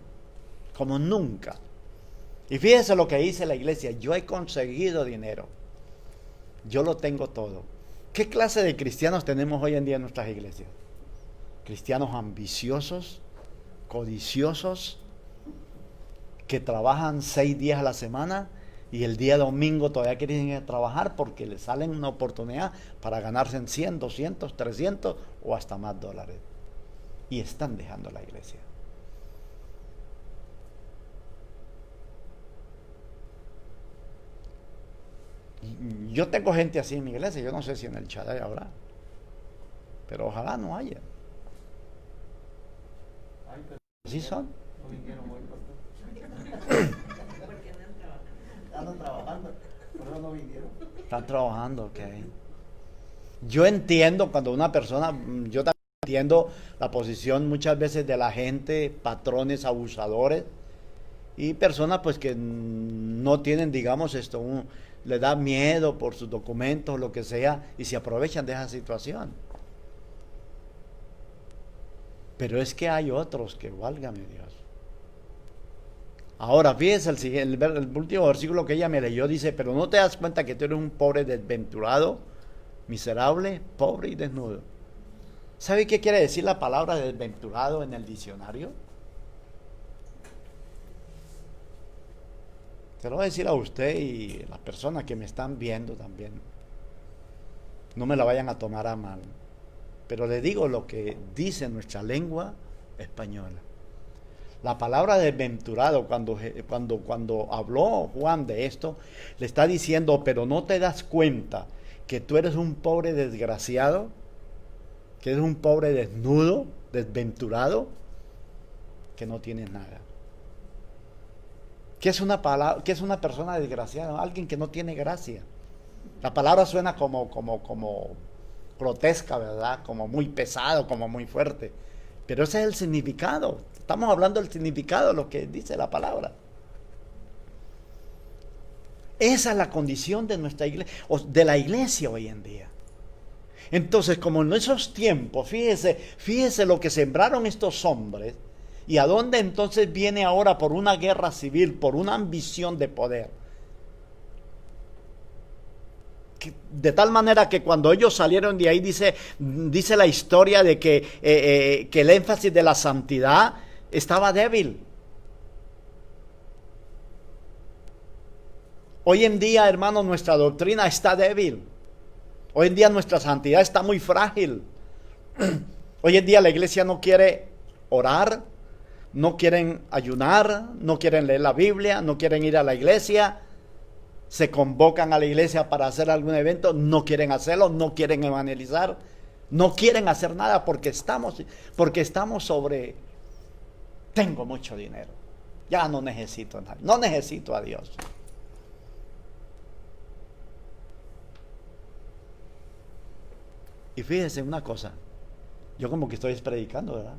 como nunca. Y fíjense lo que dice la iglesia: yo he conseguido dinero, yo lo tengo todo. ¿Qué clase de cristianos tenemos hoy en día en nuestras iglesias? Cristianos ambiciosos, codiciosos, que trabajan 6 días a la semana y el día domingo todavía quieren ir a trabajar porque les salen una oportunidad para ganarse en 100, 200, 300 o hasta más dólares. Y están dejando la iglesia. Yo tengo gente así en mi iglesia, yo no sé si en el chat hay ahora, pero ojalá no haya. ¿Sí son? No vinieron hoy, Porque andan trabajando. andan trabajando, por eso no vinieron. Están trabajando, ok. Yo entiendo cuando una persona, yo también entiendo la posición muchas veces de la gente, patrones abusadores y personas pues que no tienen, digamos, le da miedo por sus documentos, lo que sea, y se aprovechan de esa situación. Pero es que hay otros que, válgame Dios. Ahora, fíjense el último versículo que ella me leyó, dice, pero no te das cuenta que tú eres un pobre desventurado, miserable, pobre y desnudo. ¿Sabe qué quiere decir la palabra desventurado en el diccionario? Se lo voy a decir a usted y a las personas que me están viendo también. No me la vayan a tomar a mal. Pero le digo lo que dice nuestra lengua española. La palabra desventurado, cuando habló Juan de esto, le está diciendo, pero no te das cuenta que tú eres un pobre desgraciado, que eres un pobre desnudo, desventurado, que no tienes nada. ¿Qué es una persona desgraciada? Alguien que no tiene gracia. La palabra suena como grotesca, ¿verdad? Como muy pesado, como muy fuerte. Pero ese es el significado. Estamos hablando del significado de lo que dice la palabra. Esa es la condición de nuestra iglesia, o de la iglesia hoy en día. Entonces, como en esos tiempos, fíjese lo que sembraron estos hombres, y a dónde entonces viene ahora por una guerra civil, por una ambición de poder. De tal manera que cuando ellos salieron de ahí, dice la historia de que el énfasis de la santidad estaba débil. Hoy en día, hermano, nuestra doctrina está débil. Hoy en día nuestra santidad está muy frágil. Hoy en día la iglesia no quiere orar, no quieren ayunar, no quieren leer la Biblia, no quieren ir a la iglesia, se convocan a la iglesia para hacer algún evento, no quieren hacerlo, no quieren evangelizar, no quieren hacer nada porque estamos sobre, tengo mucho dinero, ya no necesito nada, no necesito a Dios. Y fíjense una cosa, yo como que estoy predicando, ¿verdad?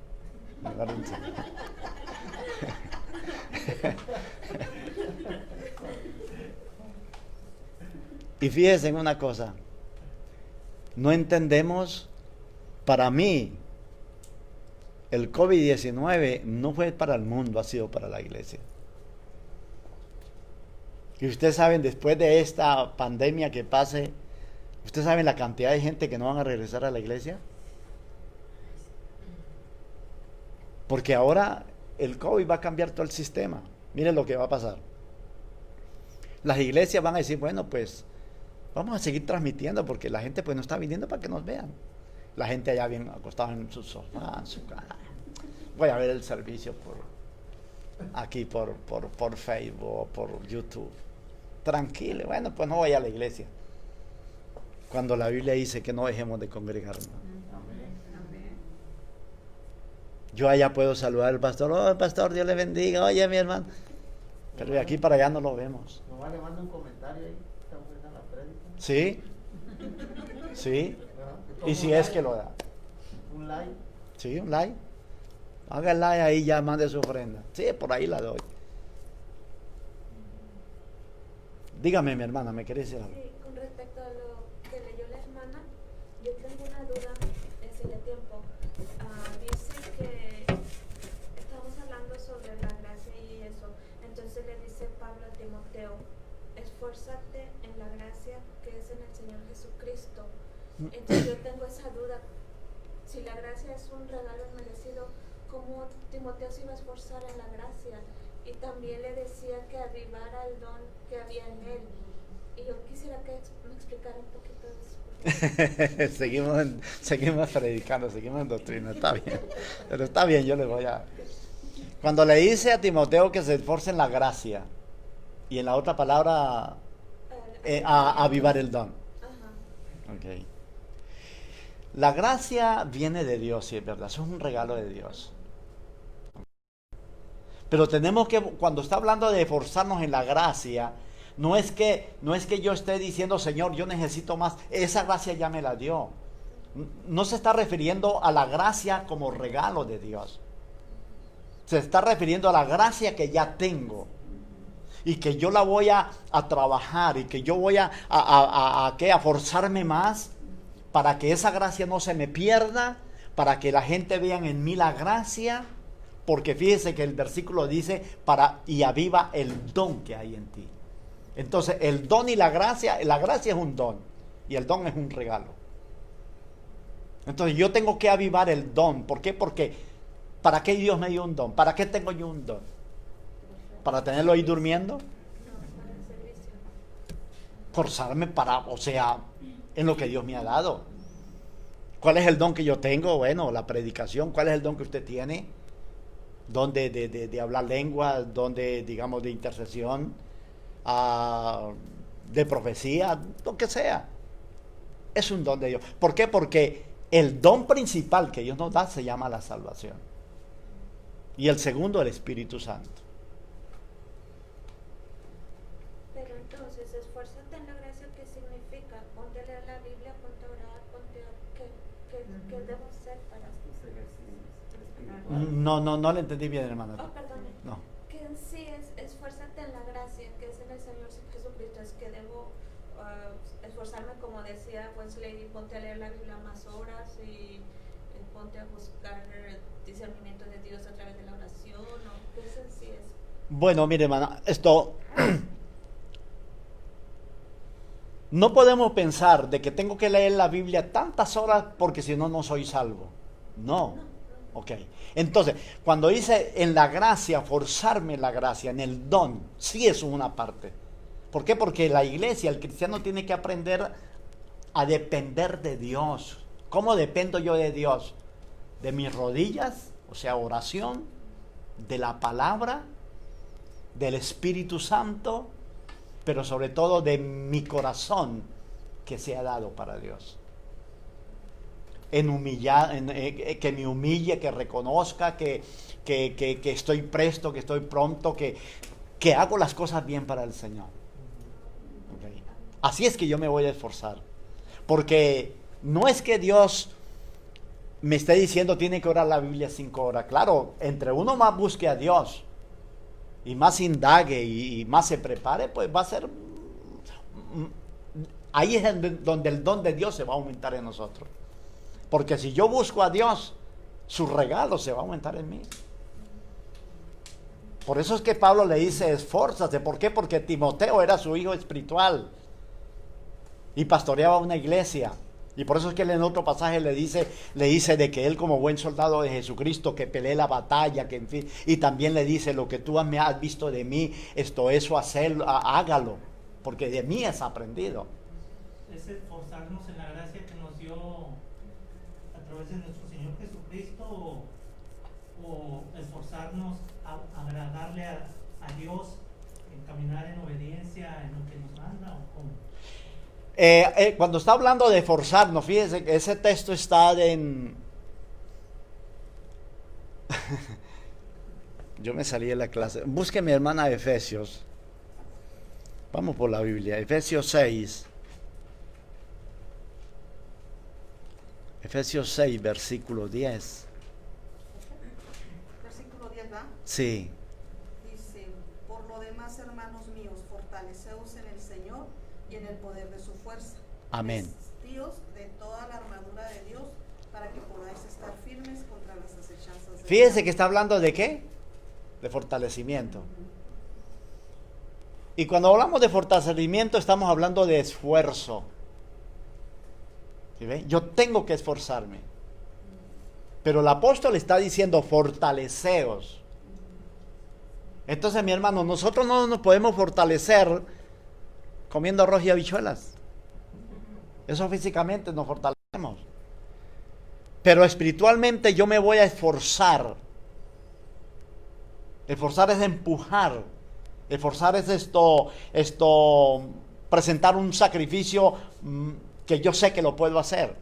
Y fíjense en una cosa, no entendemos, para mí, el COVID-19 no fue para el mundo, ha sido para la iglesia. Y ustedes saben, después de esta pandemia que pase, ¿ustedes saben la cantidad de gente que no van a regresar a la iglesia? Porque ahora el COVID va a cambiar todo el sistema. Miren lo que va a pasar. Las iglesias van a decir, bueno, pues vamos a seguir transmitiendo porque la gente pues no está viniendo para que nos vean. La gente allá bien acostada en su sofá, en su casa. Voy a ver el servicio por Facebook, por YouTube. Tranquilo, bueno, pues no voy a la iglesia. Cuando la Biblia dice que no dejemos de congregarnos. Yo allá puedo saludar al pastor, oh pastor, Dios le bendiga, oye mi hermano. Pero de aquí para allá no lo vemos. Nomás le mando un comentario ahí, está buena la prédica. ¿Sí? ¿Sí? ¿Verdad? Y si es que lo da. Un like. Sí, un like. Haga el like ahí, ya mande su ofrenda. Sí, por ahí la doy. Dígame, mi hermana, ¿me querés decir algo? Sí, con respecto a lo que leyó la hermana, yo tengo una duda hace ya tiempo. Dice que estamos hablando sobre la gracia y eso. Entonces le dice Pablo a Timoteo, esfuérzate en la gracia que es en el Señor Jesucristo. Entonces yo tengo esa duda. Si la gracia es un regalo inmerecido, ¿cómo Timoteo se iba a esforzar en la gracia? Y también le decía que avivara el don que había en él. Y yo quisiera que me explicara un poquito de eso. seguimos predicando, seguimos en doctrina, está bien. Pero está bien, yo le voy a... Cuando le dice a Timoteo que se esforce en la gracia, y en la otra palabra, a avivar el don. Ajá. Okay. La gracia viene de Dios, sí es verdad, eso es un regalo de Dios. Pero tenemos que, cuando está hablando de esforzarnos en la gracia, no es que yo esté diciendo, Señor, yo necesito más, esa gracia ya me la dio. No se está refiriendo a la gracia como regalo de Dios. Se está refiriendo a la gracia que ya tengo. Y que yo la voy a trabajar y que yo voy a forzarme más para que esa gracia no se me pierda, para que la gente vea en mí la gracia. Porque fíjese que el versículo dice, y aviva el don que hay en ti. Entonces, el don y la gracia es un don. Y el don es un regalo. Entonces, yo tengo que avivar el don. ¿Por qué? Porque, ¿para qué Dios me dio un don? ¿Para qué tengo yo un don? ¿Para tenerlo ahí durmiendo? Forzarme en lo que Dios me ha dado. ¿Cuál es el don que yo tengo? Bueno, la predicación. ¿Cuál es el don que usted tiene? Don de hablar lenguas, don digamos, de intercesión, de profecía, lo que sea. Es un don de Dios. ¿Por qué? Porque el don principal que Dios nos da se llama la salvación. Y el segundo, el Espíritu Santo. Pero entonces, esfuérzate en la gracia, ¿qué significa? Ponte a leer la Biblia, ponte a orar, ponte a... ¿Qué debo hacer para...? No le entendí bien, hermana. Oh, perdone. No. Que en sí es esfuérzate en la gracia que es en el Señor Jesucristo. Es que debo esforzarme, como decía Wesley, ponte a leer la Biblia más horas y ponte a buscar discernimiento de Dios a través de la oración. ¿O qué es en sí eso? Bueno, mire, hermana, esto... No podemos pensar de que tengo que leer la Biblia tantas horas porque si no, no soy salvo. No. Ok. Entonces, cuando dice en la gracia, forzarme en la gracia, en el don, sí es una parte. ¿Por qué? Porque la iglesia, el cristiano tiene que aprender a depender de Dios. ¿Cómo dependo yo de Dios? De mis rodillas, o sea, oración, de la palabra, del Espíritu Santo, pero sobre todo de mi corazón que se ha dado para Dios. Que me humille, que reconozca que estoy presto, que estoy pronto, que hago las cosas bien para el Señor. Okay. Así es que yo me voy a esforzar. Porque no es que Dios me esté diciendo tiene que orar la Biblia 5 horas. Claro, entre uno más busque a Dios y más indague y más se prepare, pues va a ser... Ahí es donde el don de Dios se va a aumentar en nosotros. Porque si yo busco a Dios, su regalo se va a aumentar en mí. Por eso es que Pablo le dice, esfórzate. ¿Por qué? Porque Timoteo era su hijo espiritual y pastoreaba una iglesia. Y por eso es que él en otro pasaje le dice de que él como buen soldado de Jesucristo, que pelee la batalla, que en fin, y también le dice, lo que tú me has visto de mí, hacerlo, hágalo, porque de mí has aprendido. Es esforzarnos en la gracia que nos dio a través de nuestro Señor Jesucristo, o esforzarnos a agradarle a Dios, en caminar en obediencia en lo que nos manda, o cómo. Cuando está hablando de forzarnos, fíjense que ese texto está en... Yo me salí de la clase. Busque mi hermana Efesios. Vamos por la Biblia. Efesios 6. Efesios 6, versículo 10. Versículo 10, ¿va? Sí. Dice, por lo demás, hermanos míos, fortaleceos en el Señor y en el poder de su fuerza. Amén. Vestíos de toda la armadura de Dios para que podáis estar firmes contra las acechanzas del Fíjense diablo. que está hablando de ¿qué? De fortalecimiento. Y cuando hablamos de fortalecimiento estamos hablando de esfuerzo. ¿Sí ve? Yo tengo que esforzarme. Pero el apóstol está diciendo fortaleceos. Entonces, mi hermano, nosotros no nos podemos fortalecer comiendo arroz y habichuelas. Eso físicamente nos fortalecemos. Pero espiritualmente yo me voy a esforzar. Esforzar es empujar. Esforzar es presentar un sacrificio que yo sé que lo puedo hacer.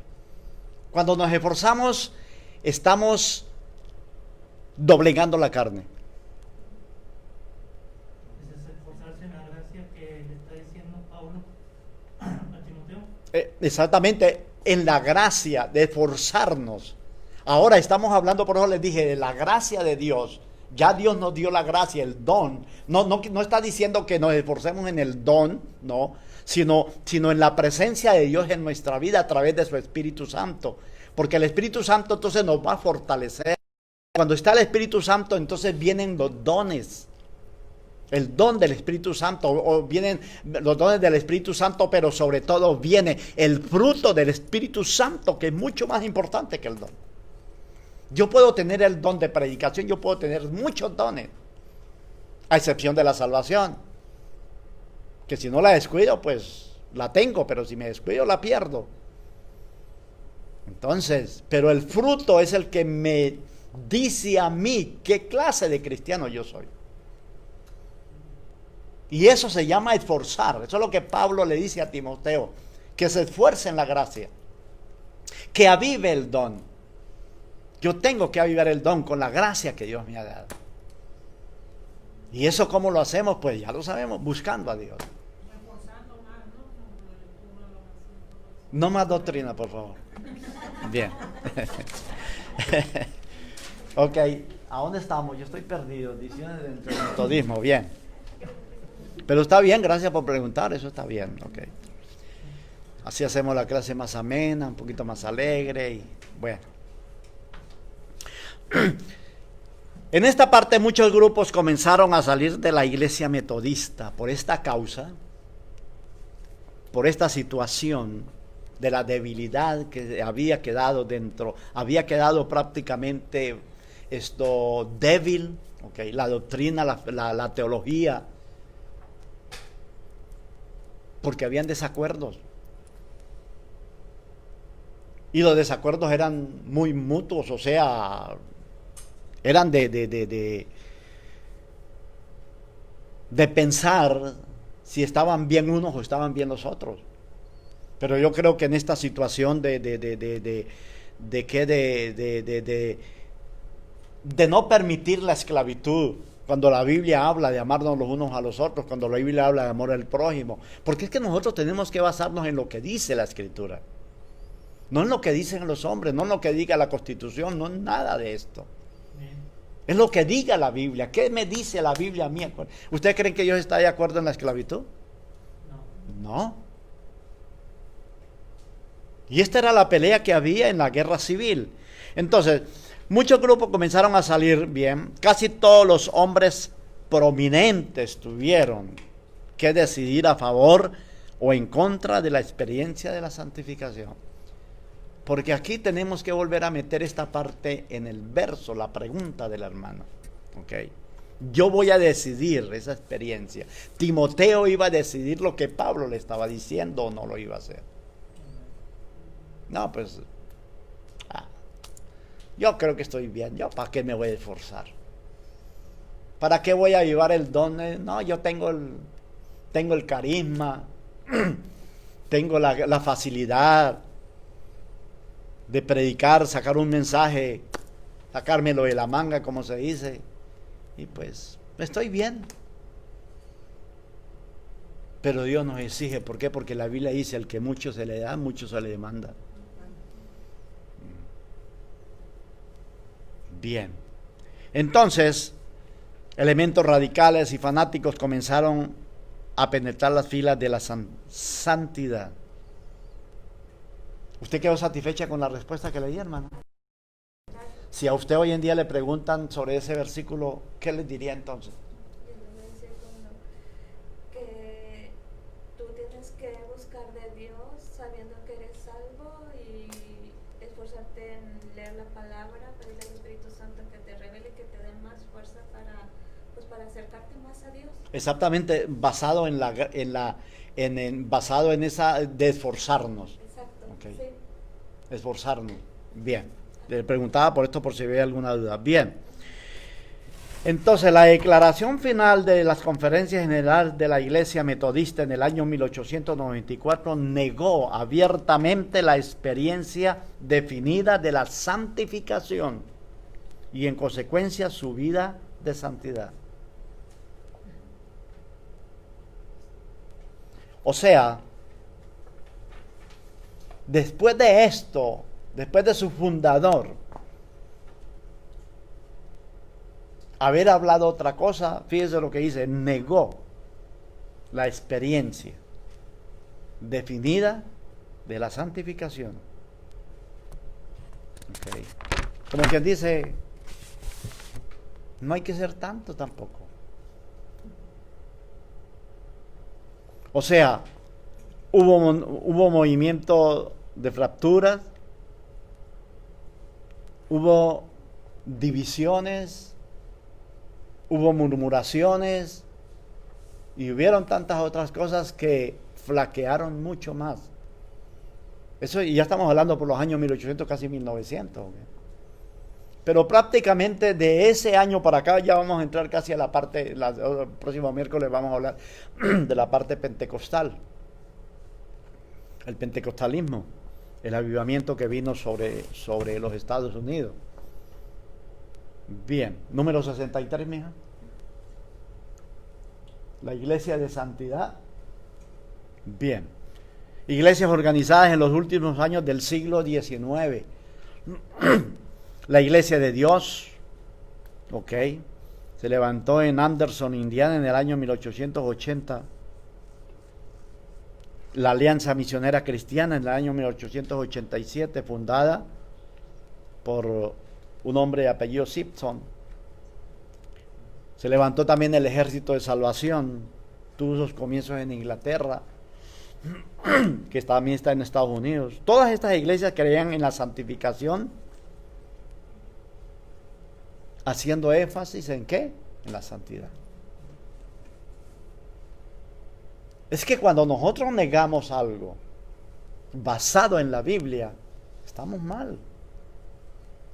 Cuando nos esforzamos, estamos doblegando la carne. Ese es esforzarse en la gracia que le está diciendo Pablo a Timoteo. Exactamente, en la gracia de esforzarnos. Ahora estamos hablando, por eso les dije, de la gracia de Dios. Ya Dios nos dio la gracia, el don. No está diciendo que nos esforcemos en el don, no, sino en la presencia de Dios en nuestra vida a través de su Espíritu Santo. Porque el Espíritu Santo entonces nos va a fortalecer. Cuando está el Espíritu Santo, entonces vienen los dones. El don del Espíritu Santo, o vienen los dones del Espíritu Santo, pero sobre todo viene el fruto del Espíritu Santo, que es mucho más importante que el don. Yo puedo tener el don de predicación, yo puedo tener muchos dones, a excepción de la salvación, que si no la descuido, pues la tengo, pero si me descuido, la pierdo. Entonces, pero el fruto es el que me dice a mí qué clase de cristiano yo soy. Y eso se llama esforzar. Eso es lo que Pablo le dice a Timoteo, que se esfuerce en la gracia, que avive el don. Yo tengo que avivar el don con la gracia que Dios me ha dado. ¿Y eso cómo lo hacemos? Pues ya lo sabemos, buscando a Dios. No más doctrina, por favor. Bien. Ok, ¿a dónde estamos? Yo estoy perdido. Divisiones dentro del metodismo, bien. Pero está bien, gracias por preguntar, eso está bien, ok. Así hacemos la clase más amena, un poquito más alegre y bueno. En esta parte muchos grupos comenzaron a salir de la iglesia metodista por esta causa, por esta situación de la debilidad que había quedado dentro, había quedado prácticamente débil, okay, la doctrina, la teología, porque habían desacuerdos. Y los desacuerdos eran muy mutuos, o sea, eran de de pensar si estaban bien unos o estaban bien los otros. Pero yo creo que en esta situación de no permitir la esclavitud, cuando la Biblia habla de amarnos los unos a los otros, cuando la Biblia habla de amor al prójimo, porque es que nosotros tenemos que basarnos en lo que dice la Escritura, no en lo que dicen los hombres, no en lo que diga la Constitución, no en nada de esto. Es lo que diga la Biblia. ¿Qué me dice la Biblia a mí? ¿Ustedes creen que Dios está de acuerdo en la esclavitud? No. Y esta era la pelea que había en la guerra civil. Entonces, muchos grupos comenzaron a salir bien. Casi todos los hombres prominentes tuvieron que decidir a favor o en contra de la experiencia de la santificación. Porque aquí tenemos que volver a meter esta parte en el verso, la pregunta del hermano. ¿Okay? Yo voy a decidir esa experiencia. Timoteo iba a decidir lo que Pablo le estaba diciendo o no lo iba a hacer. No, pues yo creo que estoy bien. ¿Yo para qué me voy a esforzar? ¿Para qué voy a llevar el don? No, yo tengo el carisma, tengo la facilidad de predicar, sacar un mensaje, sacármelo de la manga, como se dice, y pues estoy bien. Pero Dios nos exige, ¿por qué? Porque la Biblia dice, al que mucho se le da, mucho se le demanda. Bien. Entonces, elementos radicales y fanáticos comenzaron a penetrar las filas de la santidad. ¿Usted quedó satisfecha con la respuesta que le di, hermano? Si a usted hoy en día le preguntan sobre ese versículo, ¿qué le diría entonces? Yo le voy a decir que tú tienes que buscar de Dios sabiendo que eres salvo y esforzarte en leer la palabra, pedirle al Espíritu Santo que te revele, que te dé más fuerza para acercarte más a Dios. Exactamente, basado basado en esa de esforzarnos. Exacto. Okay. Sí. Esforzarnos. Bien. Le preguntaba por esto por si había alguna duda. Bien. Entonces, la declaración final de las conferencias generales de la Iglesia Metodista en el año 1894 negó abiertamente la experiencia definida de la santificación y en consecuencia su vida de santidad. O sea, después de esto, después de su fundador haber hablado otra cosa, fíjese lo que dice, negó la experiencia definida de la santificación. Okay. Como quien dice, no hay que ser tanto tampoco. O sea, hubo movimiento de fracturas, hubo divisiones, hubo murmuraciones y hubieron tantas otras cosas que flaquearon mucho más. Eso, y ya estamos hablando por los años 1800, casi 1900. ¿Okay? Pero prácticamente de ese año para acá ya vamos a entrar casi a la parte, el próximo miércoles vamos a hablar de la parte pentecostal. El pentecostalismo, el avivamiento que vino sobre los Estados Unidos. Bien, número 63, mija. La iglesia de santidad. Bien. Iglesias organizadas en los últimos años del siglo XIX. La iglesia de Dios, ok, se levantó en Anderson, Indiana, en el año 1880. La Alianza Misionera Cristiana en el año 1887, fundada por un hombre de apellido Simpson. Se levantó también el Ejército de Salvación, tuvo sus comienzos en Inglaterra, que también está en Estados Unidos. Todas estas iglesias creían en la santificación, haciendo énfasis en ¿qué? En la santidad. Es que cuando nosotros negamos algo basado en la Biblia, estamos mal.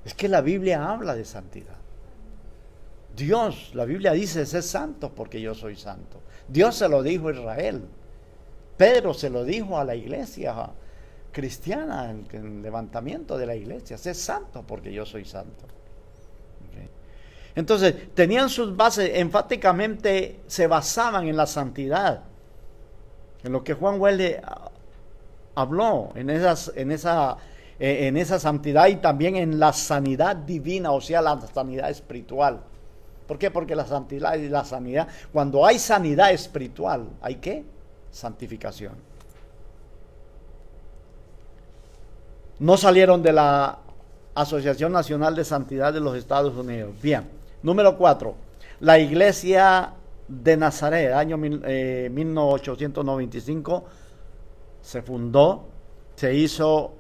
Es que la Biblia habla de santidad. Dios, la Biblia dice, sé santo porque yo soy santo. Dios se lo dijo a Israel. Pedro se lo dijo a la iglesia cristiana, en el levantamiento de la iglesia, sé santo porque yo soy santo. Okay. Entonces, tenían sus bases, enfáticamente se basaban en la santidad, en lo que Juan Wesley habló, en esa santidad y también en la sanidad divina, o sea, la sanidad espiritual. ¿Por qué? Porque la santidad y la sanidad, cuando hay sanidad espiritual, ¿hay qué? Santificación. No salieron de la Asociación Nacional de Santidad de los Estados Unidos. Bien. Número 4. La Iglesia de Nazaret, año 1895, se fundó, se hizo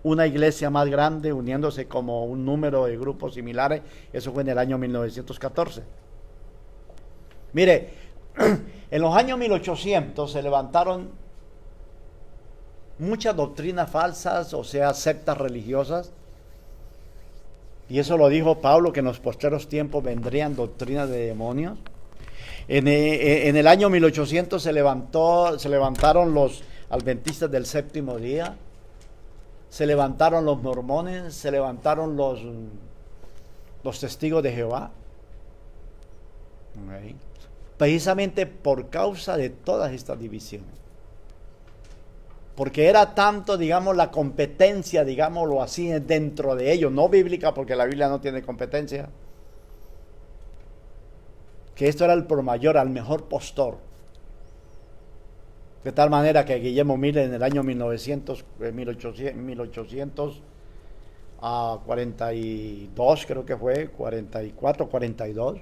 una iglesia más grande, uniéndose como un número de grupos similares. Eso fue en el año 1914. Mire, en los años 1800 se levantaron muchas doctrinas falsas, o sea, sectas religiosas. Y eso lo dijo Pablo, que en los posteros tiempos vendrían doctrinas de demonios. En el año 1800 se levantaron los adventistas del séptimo día. Se levantaron los mormones, se levantaron los testigos de Jehová. Okay. Precisamente por causa de todas estas divisiones. Porque era tanto, digamos, la competencia, digámoslo así, dentro de ellos, no bíblica, porque la Biblia no tiene competencia, que esto era el por mayor, al mejor postor. De tal manera que Guillermo Miller en el año 1842, creo que fue, 44, 42,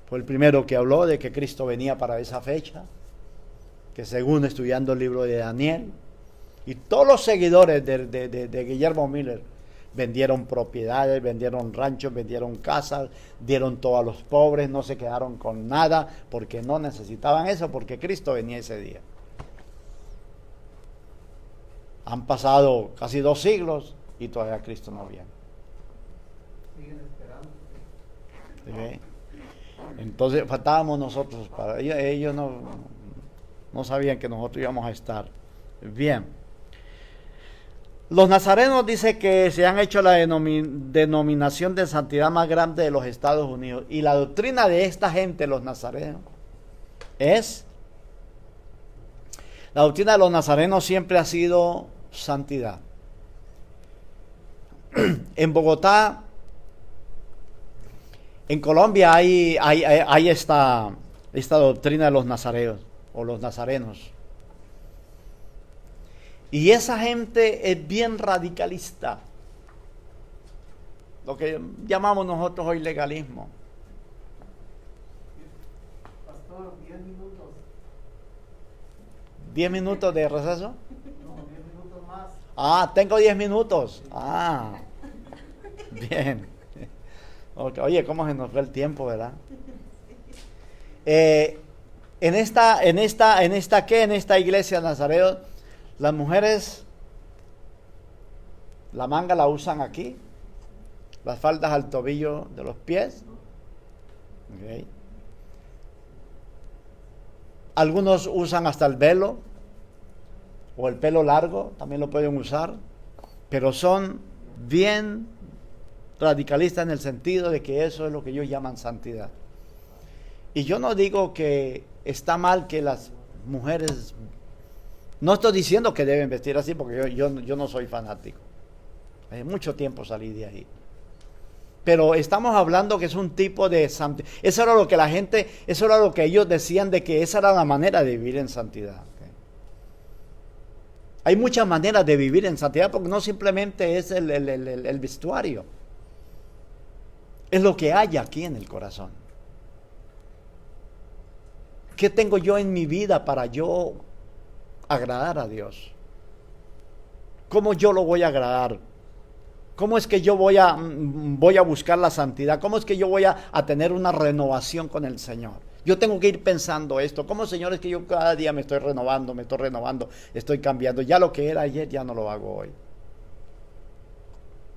fue el primero que habló de que Cristo venía para esa fecha, que según estudiando el libro de Daniel, y todos los seguidores de Guillermo Miller vendieron propiedades, vendieron ranchos, vendieron casas, dieron todo a los pobres, no se quedaron con nada, porque no necesitaban eso, porque Cristo venía ese día. Han pasado casi 2 siglos y todavía Cristo no viene. Siguen esperando. ¿Sí? Entonces faltábamos nosotros, para ellos no sabían que nosotros íbamos a estar. Bien. Los nazarenos dice que se han hecho la denominación de santidad más grande de los Estados Unidos. Y la doctrina de esta gente, los nazarenos, la doctrina de los nazarenos siempre ha sido santidad. En Bogotá, en Colombia hay esta doctrina de los nazareos o los nazarenos. Y esa gente es bien radicalista. Lo que llamamos nosotros hoy legalismo. Pastor, 10 minutos. 10 minutos de receso. No, 10 minutos más. Ah, tengo 10 minutos. Ah, bien. Okay. Oye, cómo se nos fue el tiempo, ¿verdad? En esta iglesia de Nazaret, las mujeres la manga la usan aquí, las faldas al tobillo de los pies. Okay. Algunos usan hasta el velo o el pelo largo, también lo pueden usar, pero son bien radicalistas en el sentido de que eso es lo que ellos llaman santidad. Y yo no digo que está mal que las mujeres, no estoy diciendo que deben vestir así, porque yo no soy fanático. Hace mucho tiempo salí de ahí. Pero estamos hablando que es un tipo de santidad. Eso era lo que ellos decían, de que esa era la manera de vivir en santidad. ¿Okay? Hay muchas maneras de vivir en santidad, porque no simplemente es el vestuario. Es lo que hay aquí en el corazón. ¿Qué tengo yo en mi vida para yo agradar a Dios? ¿Cómo yo lo voy a agradar? ¿Cómo es que yo voy a buscar la santidad? ¿Cómo es que yo voy a tener una renovación con el Señor? Yo tengo que ir pensando esto. ¿Cómo, Señor, es que yo cada día me estoy renovando, estoy cambiando? Ya lo que era ayer ya no lo hago hoy.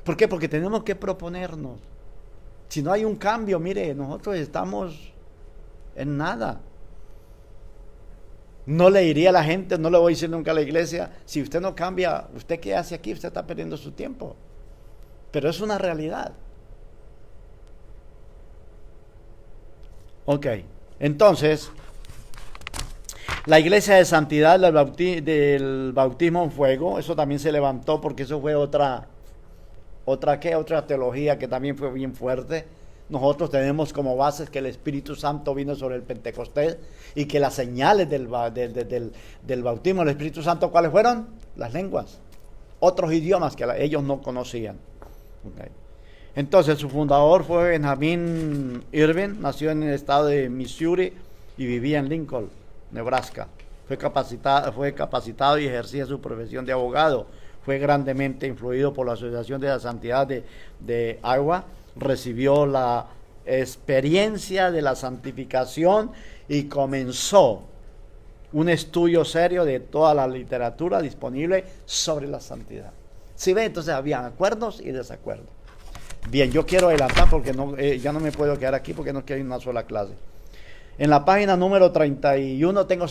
¿Por qué? Porque tenemos que proponernos Si no hay un cambio, mire, nosotros estamos en nada. No le diría a la gente, no le voy a decir nunca a la iglesia, si usted no cambia, ¿usted qué hace aquí? Usted está perdiendo su tiempo. Pero es una realidad. Ok, entonces, la iglesia de santidad del bautismo en fuego, eso también se levantó porque eso fue otra teología que también fue bien fuerte. Nosotros tenemos como bases que el Espíritu Santo vino sobre el Pentecostés y que las señales del bautismo del Espíritu Santo, ¿cuáles fueron? Las lenguas, otros idiomas que ellos no conocían. Okay. Entonces su fundador fue Benjamin Irving, nació en el estado de Missouri y vivía en Lincoln, Nebraska. Fue capacitado y ejercía su profesión de abogado. Fue grandemente influido por la Asociación de la Santidad de Iowa. Recibió la experiencia de la santificación y comenzó un estudio serio de toda la literatura disponible sobre la santidad. ¿Sí ven? Entonces habían acuerdos y desacuerdos. Bien, yo quiero adelantar porque ya no me puedo quedar aquí porque no quiero una sola clase. En la página número 31 tengo